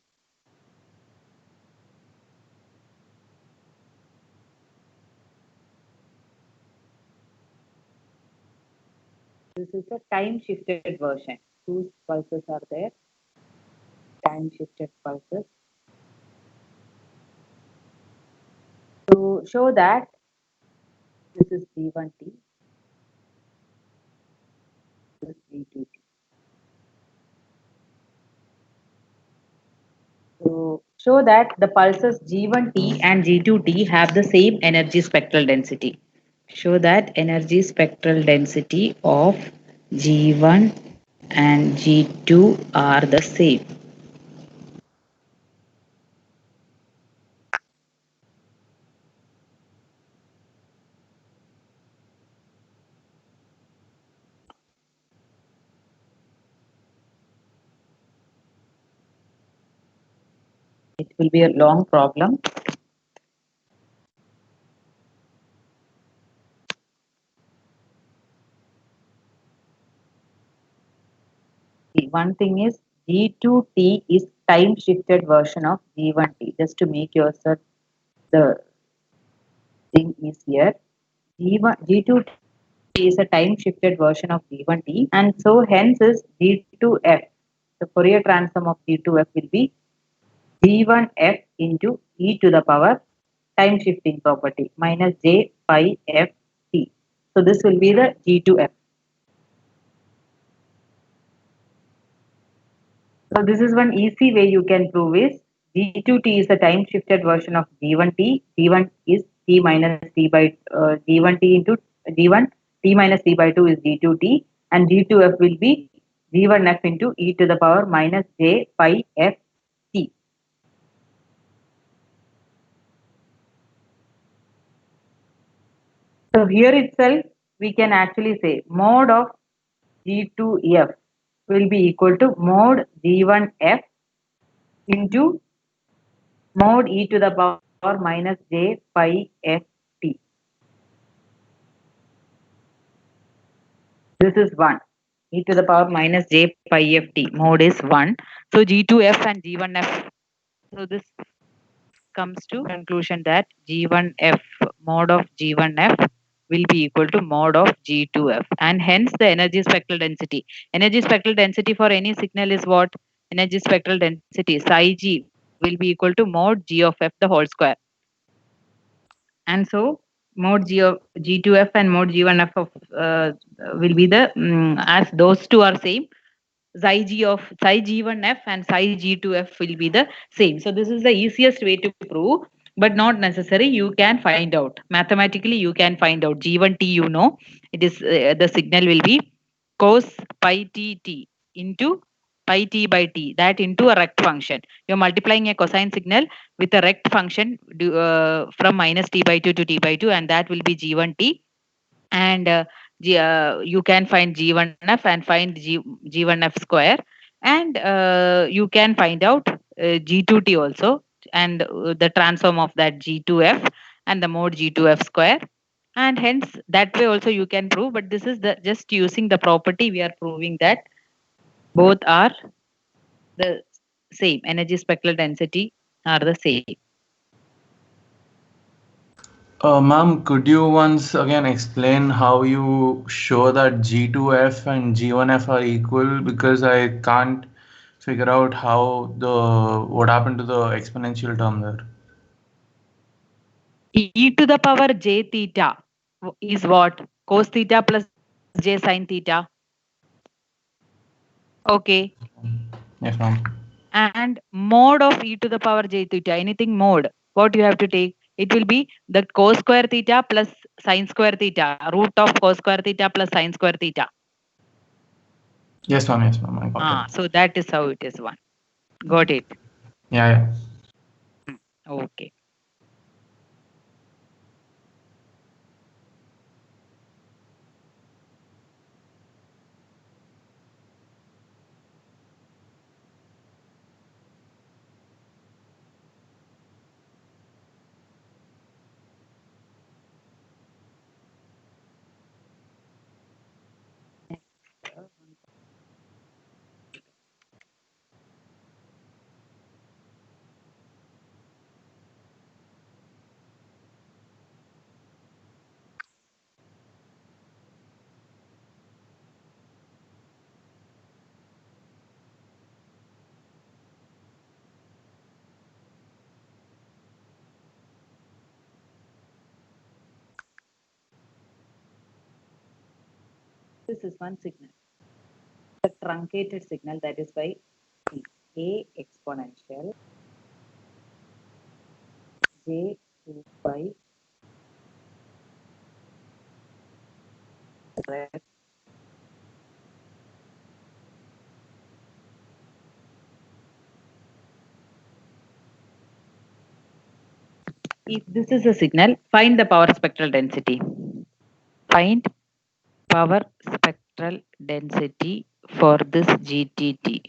This is a time shifted version. Two pulses are there. Time shifted pulses. To show that this is G1t, this is G2t. So show that the pulses G1t and G2t have the same energy spectral density. Show that energy spectral density of G1 and G2 are the same. It will be a long problem. One thing is G2t is time shifted version of G1t. Just to make yourself the thing is here. G2t is a time shifted version of G1t, and so hence is G2f. The Fourier transform of G2f will be G1f into e to the power time shifting property minus j pi f t. So this will be the G2f. So this is one easy way you can prove is G2t is a time shifted version of G1t. G1 is t minus t by G1t into G1 t minus t by 2 is G2t, and G2f will be G1f into e to the power minus j pi f t. So here itself we can actually say mod of G2F will be equal to mod G1F into mod e to the power minus j pi f t. This is 1. E to the power minus j pi f t. Mod is 1. So G2F and G1F. So this comes to conclusion that G1F mod of G1F will be equal to mod of G2F, and hence the energy spectral density. Energy spectral density for any signal is what? Energy spectral density psi g will be equal to mod g of f the whole square. And so mod g of G2F and mod G1F of will be the as those two are same, psi G1F and psi G2F will be the same. So this is the easiest way to prove, but not necessary. You can find out mathematically. You can find out G1T. You know, it is the signal will be cos pi t into pi t by t, that into a rect function. You're multiplying a cosine signal with a rect function from minus t by 2 to t by 2, and that will be G1T. And you can find G1F and find G1F square, and you can find out G2T also, and the transform of that G2F and the mod G2F square, and hence that way also you can prove. But this is the just using the property we are proving that both are the same, energy spectral density are the same. Ma'am, could you once again explain how you show that G2F and G1F are equal? Because I can't figure out how what happened to the exponential term there. E to the power j theta is what? Cos theta plus j sin theta. Okay. Yes, ma'am. And mod of e to the power j theta, anything mod, what you have to take? It will be the cos square theta plus sin square theta, root of cos square theta plus sin square theta. Yes, ma'am. Yes, ma'am. I got it. So that is how it is one. Got it? Yeah. Okay. This is one signal. The truncated signal, that is by A exponential j2 by if this is a signal, find the power spectral density. Find power spectral density for this GTT.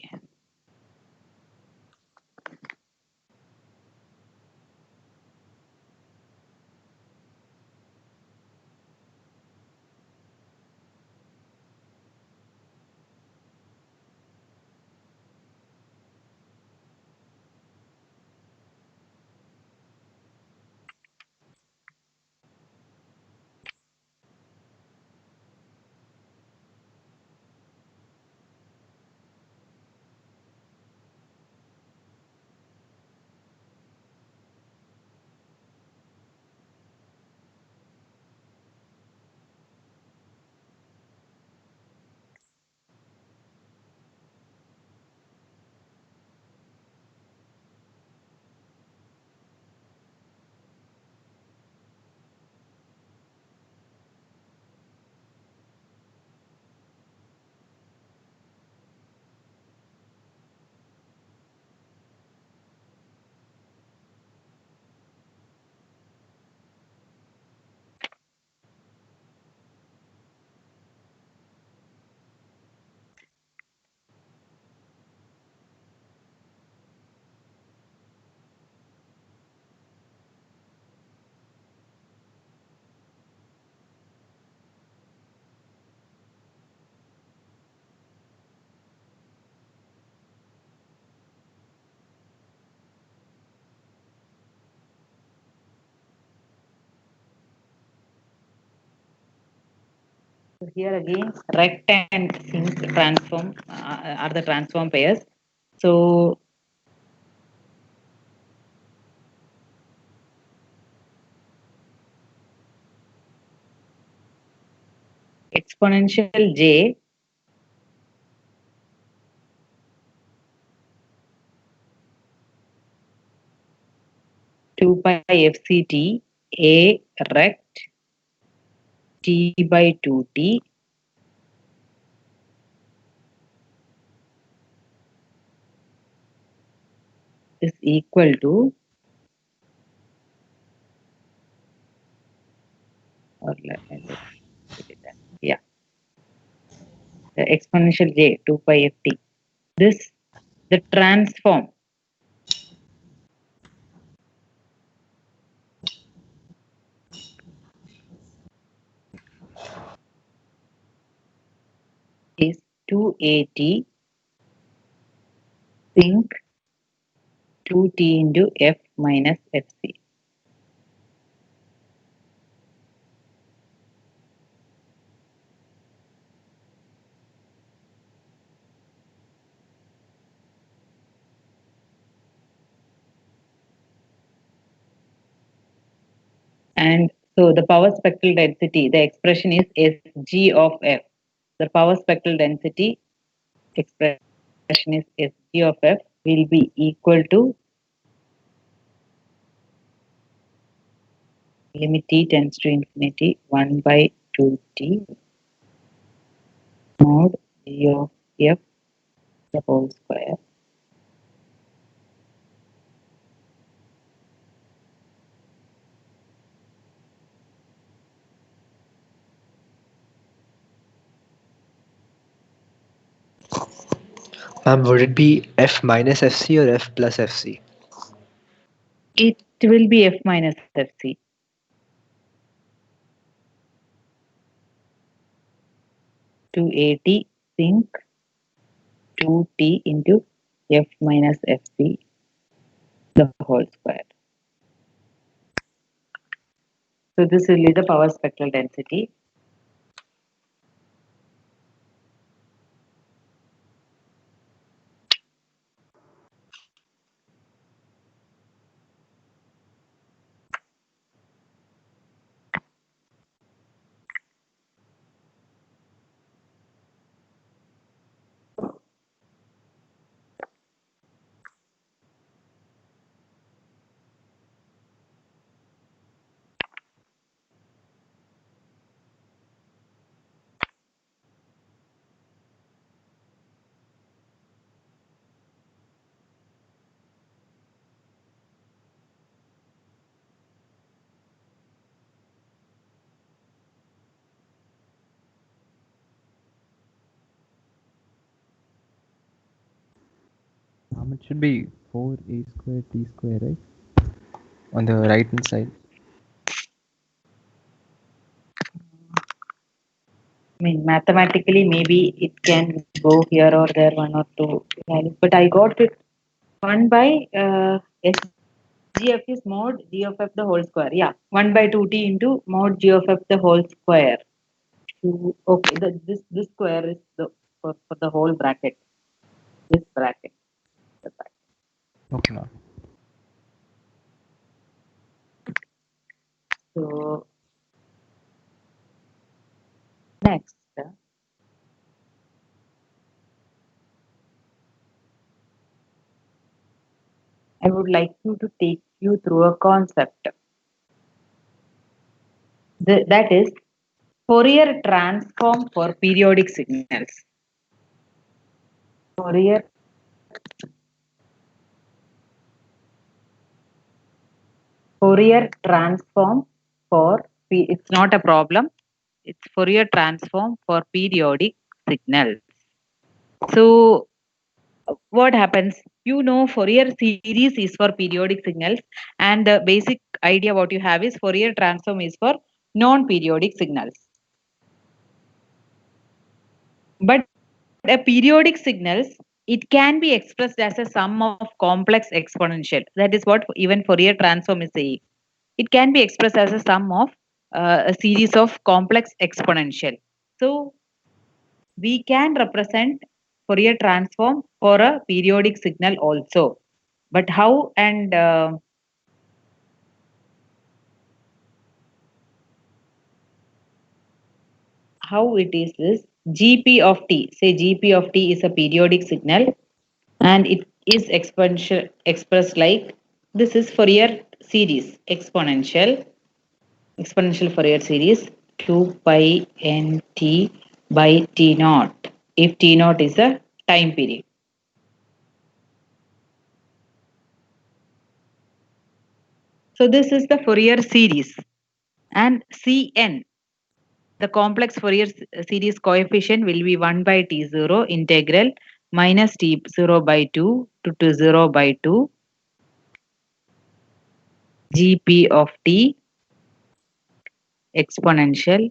So here again, rect and sinc transform are the transform pairs. So exponential j two pi fct a rect t by 2t is equal to, or yeah, the exponential j 2 pi ft. This the transform is 2at sinc 2t into f minus fc. And so the power spectral density, the expression is Sg of f. The power spectral density expression is Sg of f will be equal to limit t tends to infinity 1 by 2t mod g of f the whole square. Would it be f minus fc or f plus fc? It will be f minus fc. To at sinc 2t into f minus fc the whole square. So this will be the power spectral density. It should be 4a square t square, right? On the right hand side. I mean, mathematically, maybe it can go here or there, one or two values, but I got it 1 by SGF is mod G of f the whole square. Yeah, 1 by 2t into mod G of f the whole square. Okay, this square is for the whole bracket. This bracket. Okay, ma'am. So next. I would like you to take you through a concept. That is Fourier transform for periodic signals. Fourier transform for, it's not a problem. It's Fourier transform for periodic signals. So what happens? You know, Fourier series is for periodic signals, and the basic idea what you have is Fourier transform is for non-periodic signals. But a periodic signals, it can be expressed as a sum of complex exponential. That is what even Fourier transform is saying. It can be expressed as a sum of a series of complex exponential. So we can represent Fourier transform for a periodic signal also. But how and how it is this GP of t. Say GP of t is a periodic signal and it is expressed like this is Fourier series exponential Fourier series 2 pi nt by t naught if t naught is a time period. So this is the Fourier series and Cn, the complex Fourier series coefficient will be 1 by t0 integral minus t0 by 2 to 0 by 2 gp of t exponential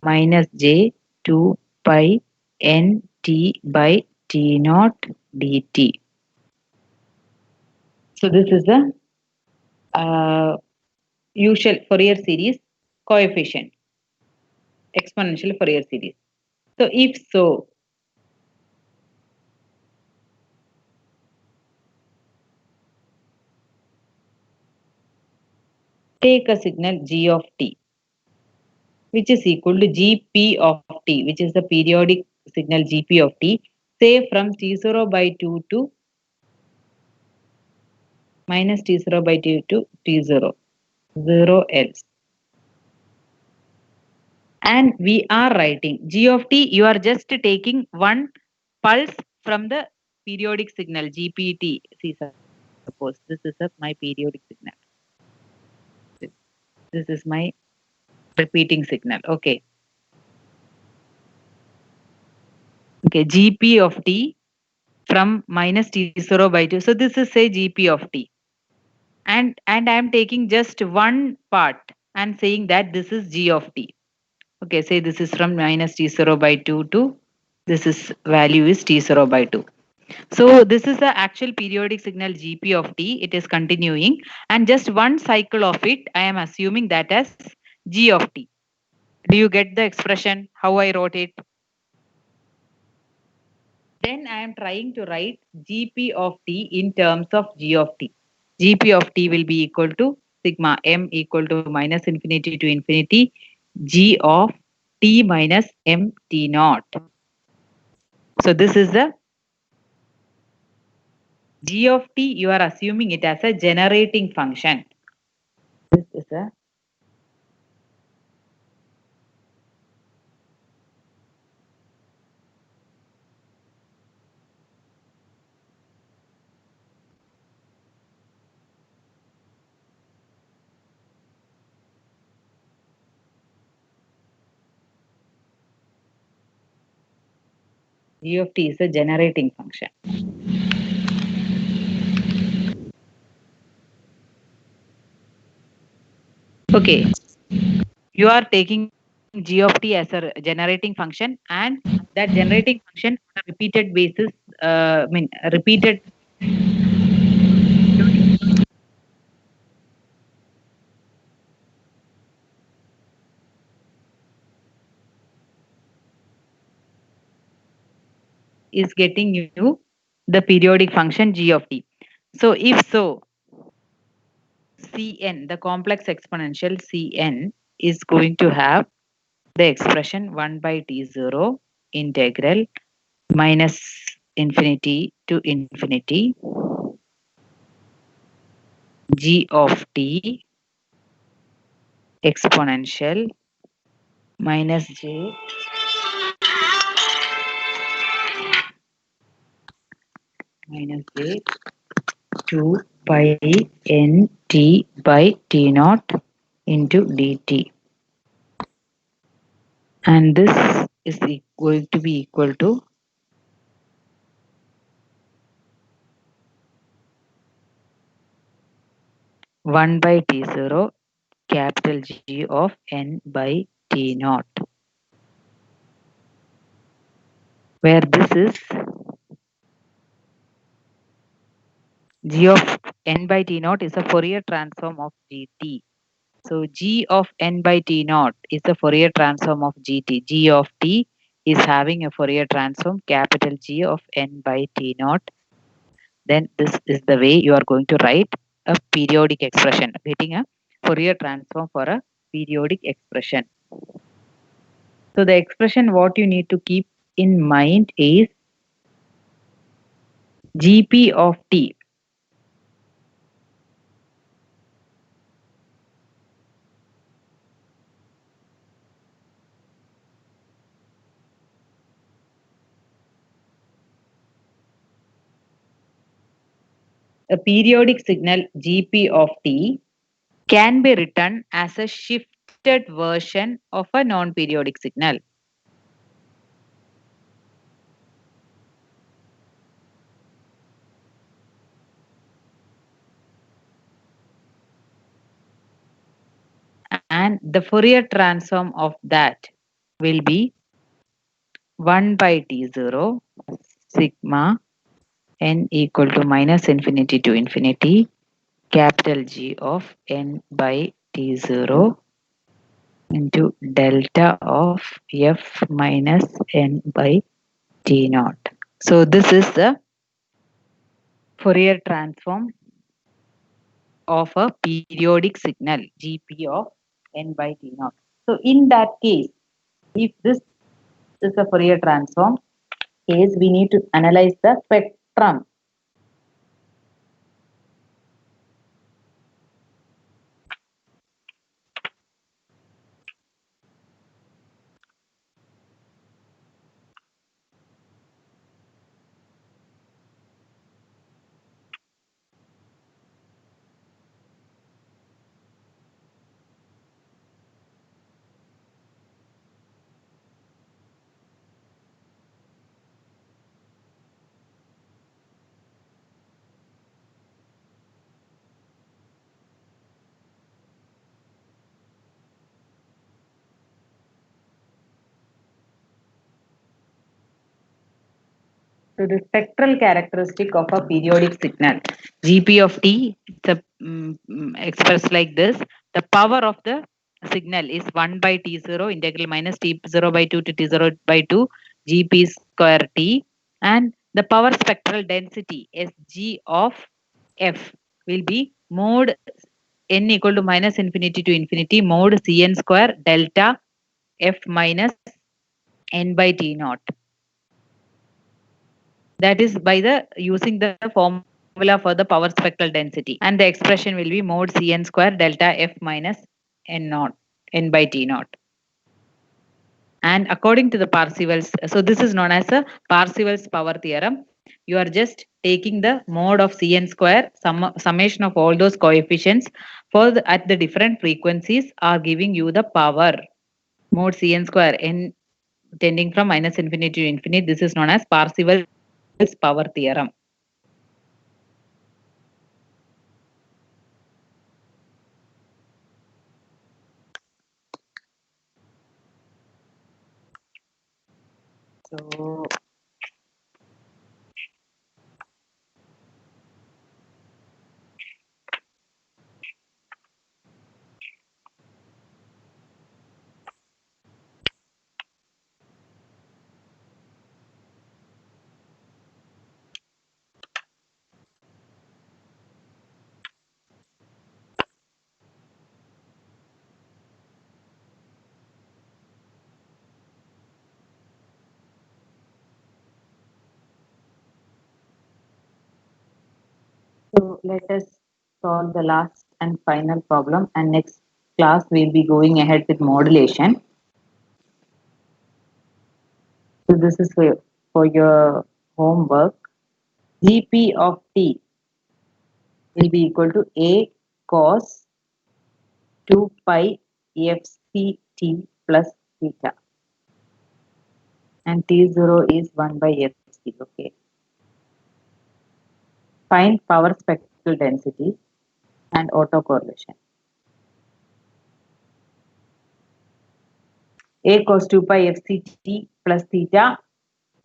minus j 2 pi n t by t naught dt. So this is the usual Fourier series coefficient, exponential Fourier series. So if so, take a signal g of t, which is equal to gp of t, which is the periodic signal gp of t, say from t0 by 2 to minus t0 by 2 to t0, 0 else. And we are writing g of t, you are just taking one pulse from the periodic signal gpt. See, suppose this is my periodic signal. This is my repeating signal. Okay. Okay, gp of t from minus t0 by 2. So this is say gp of t. And I am taking just one part and saying that this is g of t. Okay, say this is from minus t0 by 2 to this is value is t0 by 2. So this is the actual periodic signal gp of t. It is continuing and just one cycle of it I am assuming that as g of t. Do you get the expression how I wrote it? Then I am trying to write gp of t in terms of g of t. gp of t will be equal to sigma m equal to minus infinity to infinity g of t minus m t naught. So this is the g of t, you are assuming it as a generating function. This is a g of t is a generating function. Okay, you are taking g of t as a generating function and that generating function on a repeated basis, repeated is getting you the periodic function g of t. So if so, Cn, the complex exponential Cn is going to have the expression 1 by t0 integral minus infinity to infinity g of t exponential minus j minus j 2 pi n t by t naught into dt. And this is going to be equal to one by t0 capital G of n by t naught, where this is g of n by t naught is a Fourier transform of gt. So g of n by t naught is the Fourier transform of gt. G of t is having a Fourier transform capital G of n by T naught, then this is the way you are going to write a periodic expression, getting a Fourier transform for a periodic expression. So the expression what you need to keep in mind is GP of T. A periodic signal GP of T can be written as a shifted version of a non-periodic signal. And the Fourier transform of that will be 1 by T0 sigma n equal to minus infinity to infinity capital G of n by T0 into delta of f minus n by T naught. So this is the Fourier transform of a periodic signal GP of n by T naught. So in that case, if this is a Fourier transform case, we need to analyze the spectrum. So the spectral characteristic of a periodic signal, GP of T, it's expressed like this. The power of the signal is 1 by T0 integral minus T0 by 2 to T0 by 2 GP square T, and the power spectral density SG of F will be mod n equal to minus infinity to infinity mod Cn square delta F minus n by T naught. That is by the using the formula for the power spectral density, and the expression will be mod Cn square delta F minus n naught, n by T naught. And according to the Parseval's, so this is known as a Parseval's power theorem. You are just taking the mode of Cn square, summation of all those coefficients for at the different frequencies are giving you the power. Mod Cn square n tending from minus infinity to infinity. This is known as Parseval's power theorem. So So let us solve the last and final problem, and next class we'll be going ahead with modulation. So this is for your homework. GP of T will be equal to A cos 2 pi FCT plus theta. And T0 is 1 by FC. Okay. Find power spectral density and autocorrelation. A cos 2 pi FCT plus theta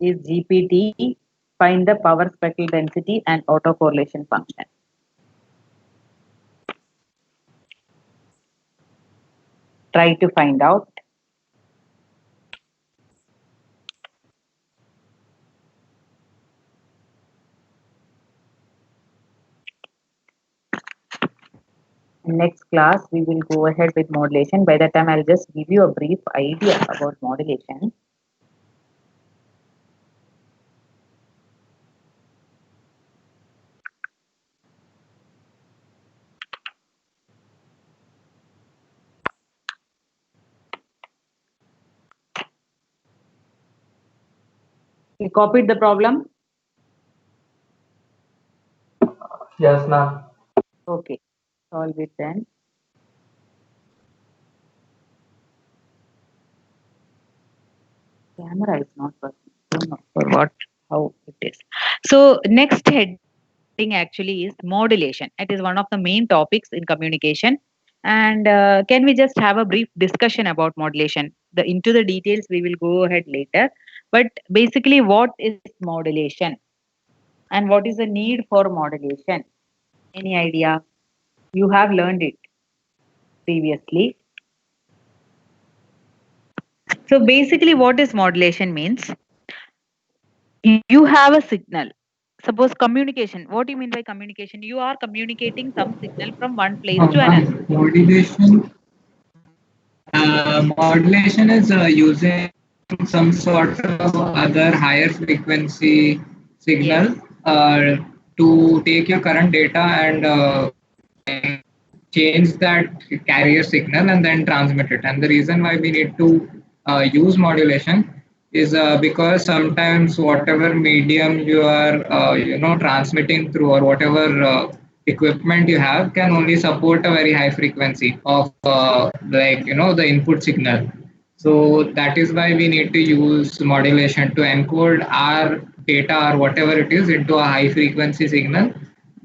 is GPT. Find the power spectral density and autocorrelation function. Try to find out. next class we will go ahead with modulation. By that time I'll just give you a brief idea about modulation. You copied the problem? Yes, ma'am. Okay, solve it then. Camera is not working. Don't know for what, how it is. So next heading actually is modulation. It is one of the main topics in communication. And can we just have a brief discussion about modulation? Into the details we will go ahead later. But basically, what is modulation? And what is the need for modulation? Any idea? You have learned it previously. So basically, what is modulation means? You have a signal. Suppose communication. What do you mean by communication? You are communicating some signal from one place to another. Modulation is using some sort of other higher frequency signal to take your current data and change that carrier signal and then transmit it. And the reason why we need to use modulation is because sometimes whatever medium you are transmitting through, or whatever equipment you have, can only support a very high frequency of the input signal. So that is why we need to use modulation to encode our data or whatever it is into a high frequency signal,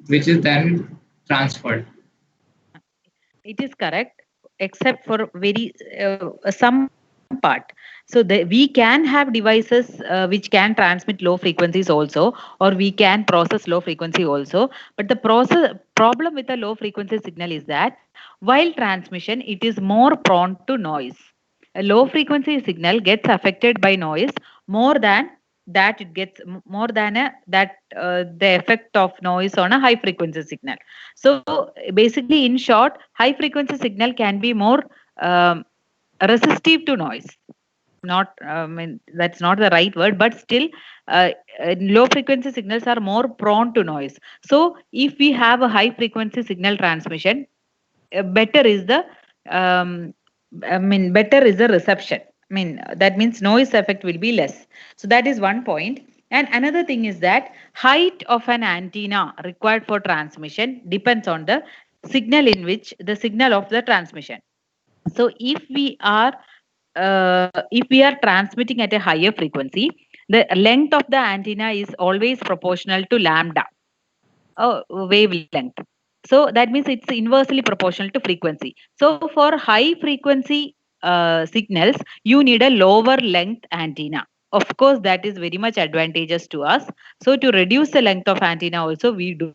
which is then transferred. It is correct, except for very some part. So we can have devices which can transmit low frequencies also, or we can process low frequency also. But the problem with a low frequency signal is that while transmission, it is more prone to noise. A low frequency signal gets affected by noise more than that it gets more than the effect of noise on a high frequency signal. So basically, in short, high frequency signal can be more resistive to noise. Not that's not the right word, but still low frequency signals are more prone to noise. So if we have a high frequency signal transmission, better is the better is the reception. That means noise effect will be less. So that is one point. And another thing is that height of an antenna required for transmission depends on the signal in which the signal of the transmission. So if we are transmitting at a higher frequency, the length of the antenna is always proportional to lambda, wavelength. So that means it's inversely proportional to frequency. So for high frequency signals, you need a lower length antenna. Of course, that is very much advantageous to us. So to reduce the length of antenna also, we do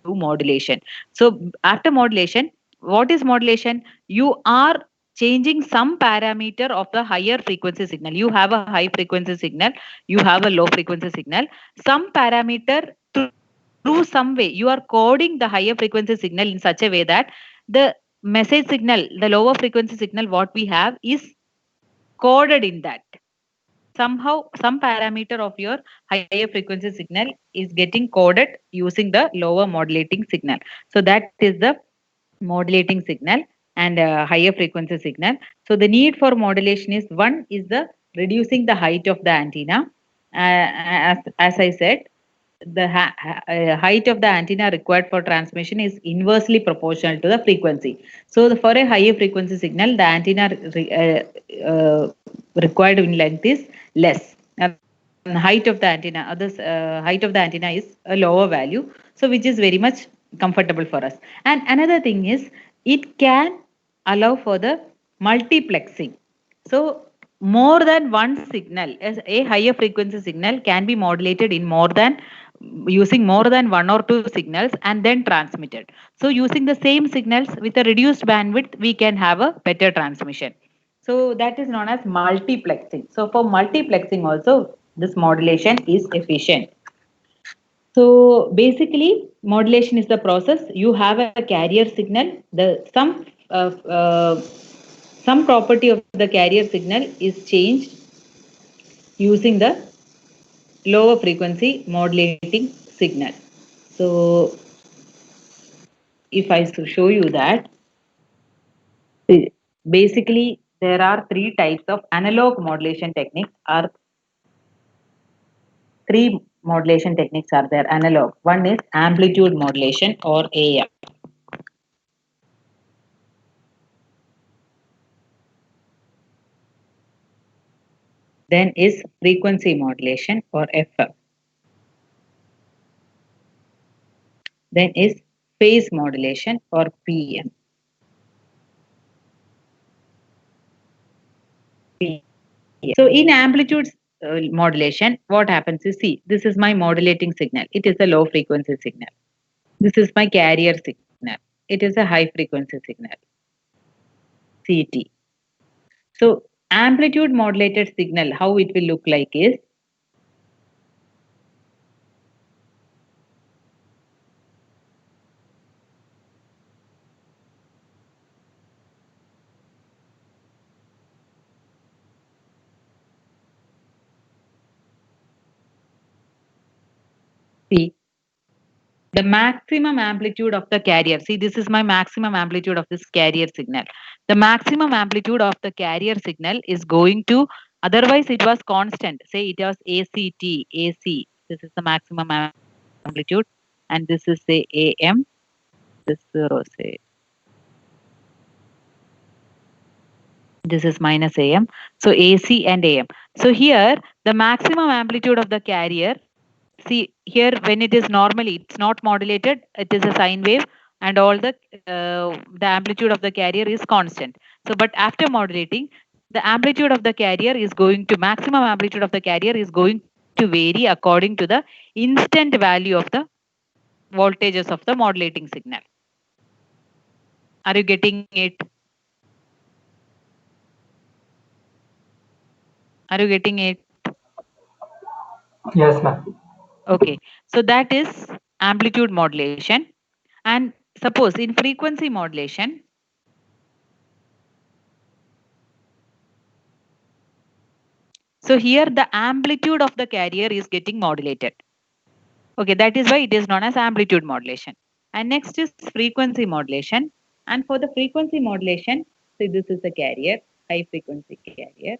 modulation. So after modulation, what is modulation? You are changing some parameter of the higher frequency signal. You have a high frequency signal, you have a low frequency signal. Some parameter through some way, you are coding the higher frequency signal in such a way that the message signal, the lower frequency signal, what we have is coded in that. Somehow, some parameter of your higher frequency signal is getting coded using the lower modulating signal. So that is the modulating signal and higher frequency signal. So the need for modulation is, one is the reducing the height of the antenna. As I said, the height of the antenna required for transmission is inversely proportional to the frequency. So for a higher frequency signal, the antenna required in length is less. Height of the antenna, height of the antenna is a lower value, so which is very much comfortable for us. And another thing is, it can allow for the multiplexing. So more than one signal, a higher frequency signal can be modulated in using more than one or two signals and then transmitted. So using the same signals with a reduced bandwidth, we can have a better transmission. So that is known as multiplexing. So for multiplexing also, this modulation is efficient. So basically, modulation is the process. You have a carrier signal. Some property of the carrier signal is changed using the lower frequency modulating signal. So if I show you that, basically there are three types of analog modulation techniques. Three modulation techniques are there analog. One is amplitude modulation or AM. Then is frequency modulation or FM. Then is phase modulation or PM. So in amplitude modulation, what happens is, see, this is my modulating signal. It is a low frequency signal. This is my carrier signal. It is a high frequency signal. CT. So amplitude modulated signal, how it will look like is, see, the maximum amplitude of the carrier. See, this is my maximum amplitude of this carrier signal. The maximum amplitude of the carrier signal is going to, otherwise it was constant. Say it was ACT, AC. This is the maximum amplitude. And this is say AM. This 0, say. This is minus AM. So AC and AM. So here, the maximum amplitude of the carrier, see here when it is normally, it's not modulated, it is a sine wave and all the amplitude of the carrier is constant. So but after modulating, the amplitude of the carrier is going to, maximum amplitude of the carrier is going to vary according to the instant value of the voltages of the modulating signal. Are you getting it? Are you getting it? Yes, ma'am. Okay, so that is amplitude modulation. And suppose in frequency modulation, so here the amplitude of the carrier is getting modulated. Okay, that is why it is known as amplitude modulation. And next is frequency modulation. And for the frequency modulation, so this is the carrier, high frequency carrier.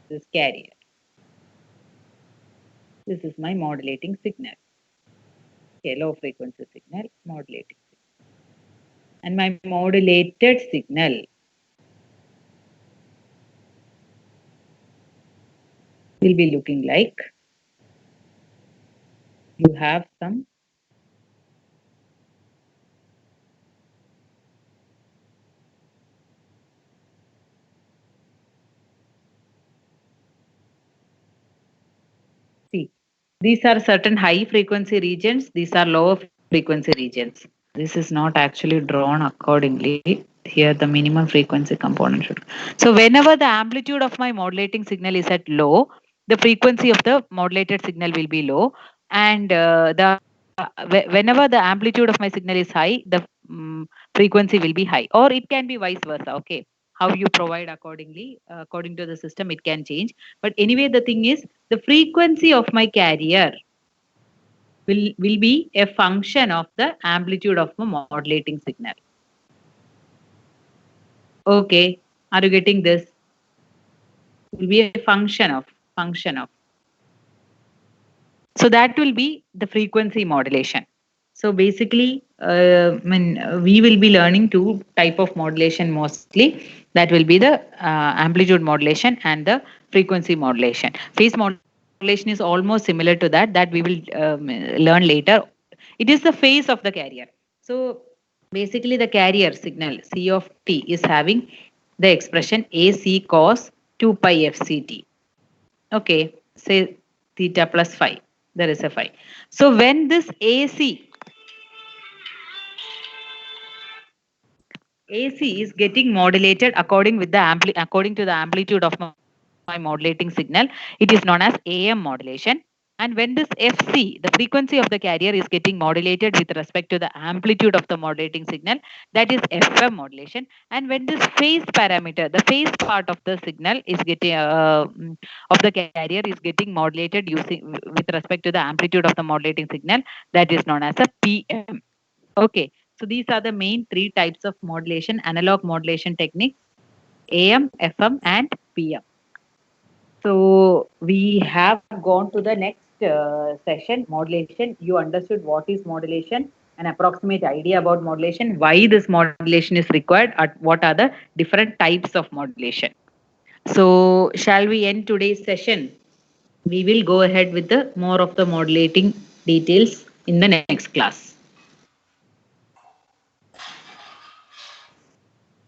This carrier. This is my modulating signal. Okay, low frequency signal, modulating signal. And my modulated signal will be looking like, you have some these are certain high frequency regions, these are lower frequency regions. This is not actually drawn accordingly. Here the minimum frequency component should. So whenever the amplitude of my modulating signal is at low, the frequency of the modulated signal will be low. And whenever the amplitude of my signal is high, the frequency will be high. Or it can be vice versa, okay? How you provide accordingly, according to the system, it can change. But anyway, the thing is, the frequency of my carrier will be a function of the amplitude of the modulating signal. Okay, are you getting this? Will be a function of. So that will be the frequency modulation. So basically, we will be learning two type of modulation mostly. That will be the amplitude modulation and the frequency modulation. Phase modulation is almost similar to that. That we will learn later. It is the phase of the carrier. So basically, the carrier signal C of t is having the expression AC cos 2 pi FCT. Okay, say theta plus phi. There is a phi. So when this AC is getting modulated according to the amplitude of my modulating signal, it is known as AM modulation. And when this FC, the frequency of the carrier, is getting modulated with respect to the amplitude of the modulating signal, that is FM modulation. And when this phase parameter, the phase part of the signal is getting of the carrier is getting modulated using with respect to the amplitude of the modulating signal, that is known as a PM. Okay, so these are the main three types of modulation, analog modulation techniques: AM, FM, and PM. So we have gone to the next session, modulation. You understood what is modulation, an approximate idea about modulation, why this modulation is required, what are the different types of modulation. So shall we end today's session? We will go ahead with the more of the modulating details in the next class.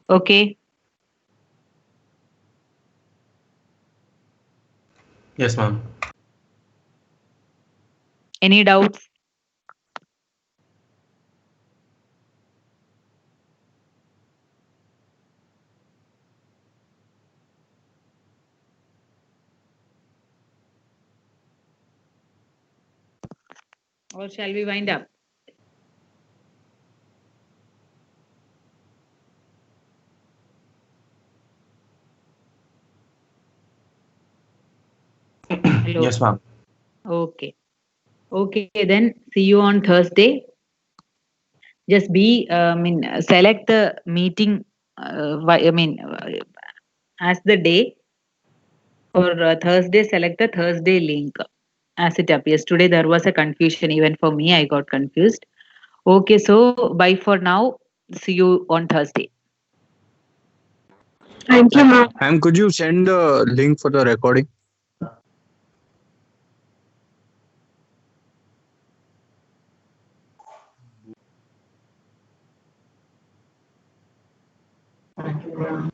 Okay. Yes, ma'am. Any doubts? Or shall we wind up? Hello. Yes, ma'am. Okay. Okay, then see you on Thursday. Just select the meeting, as the day. For Thursday, select the Thursday link as it appears. Today there was a confusion, even for me, I got confused. Okay, so bye for now. See you on Thursday. Thank you, ma'am. Ma'am, could you send the link for the recording? Thank you, ma'am.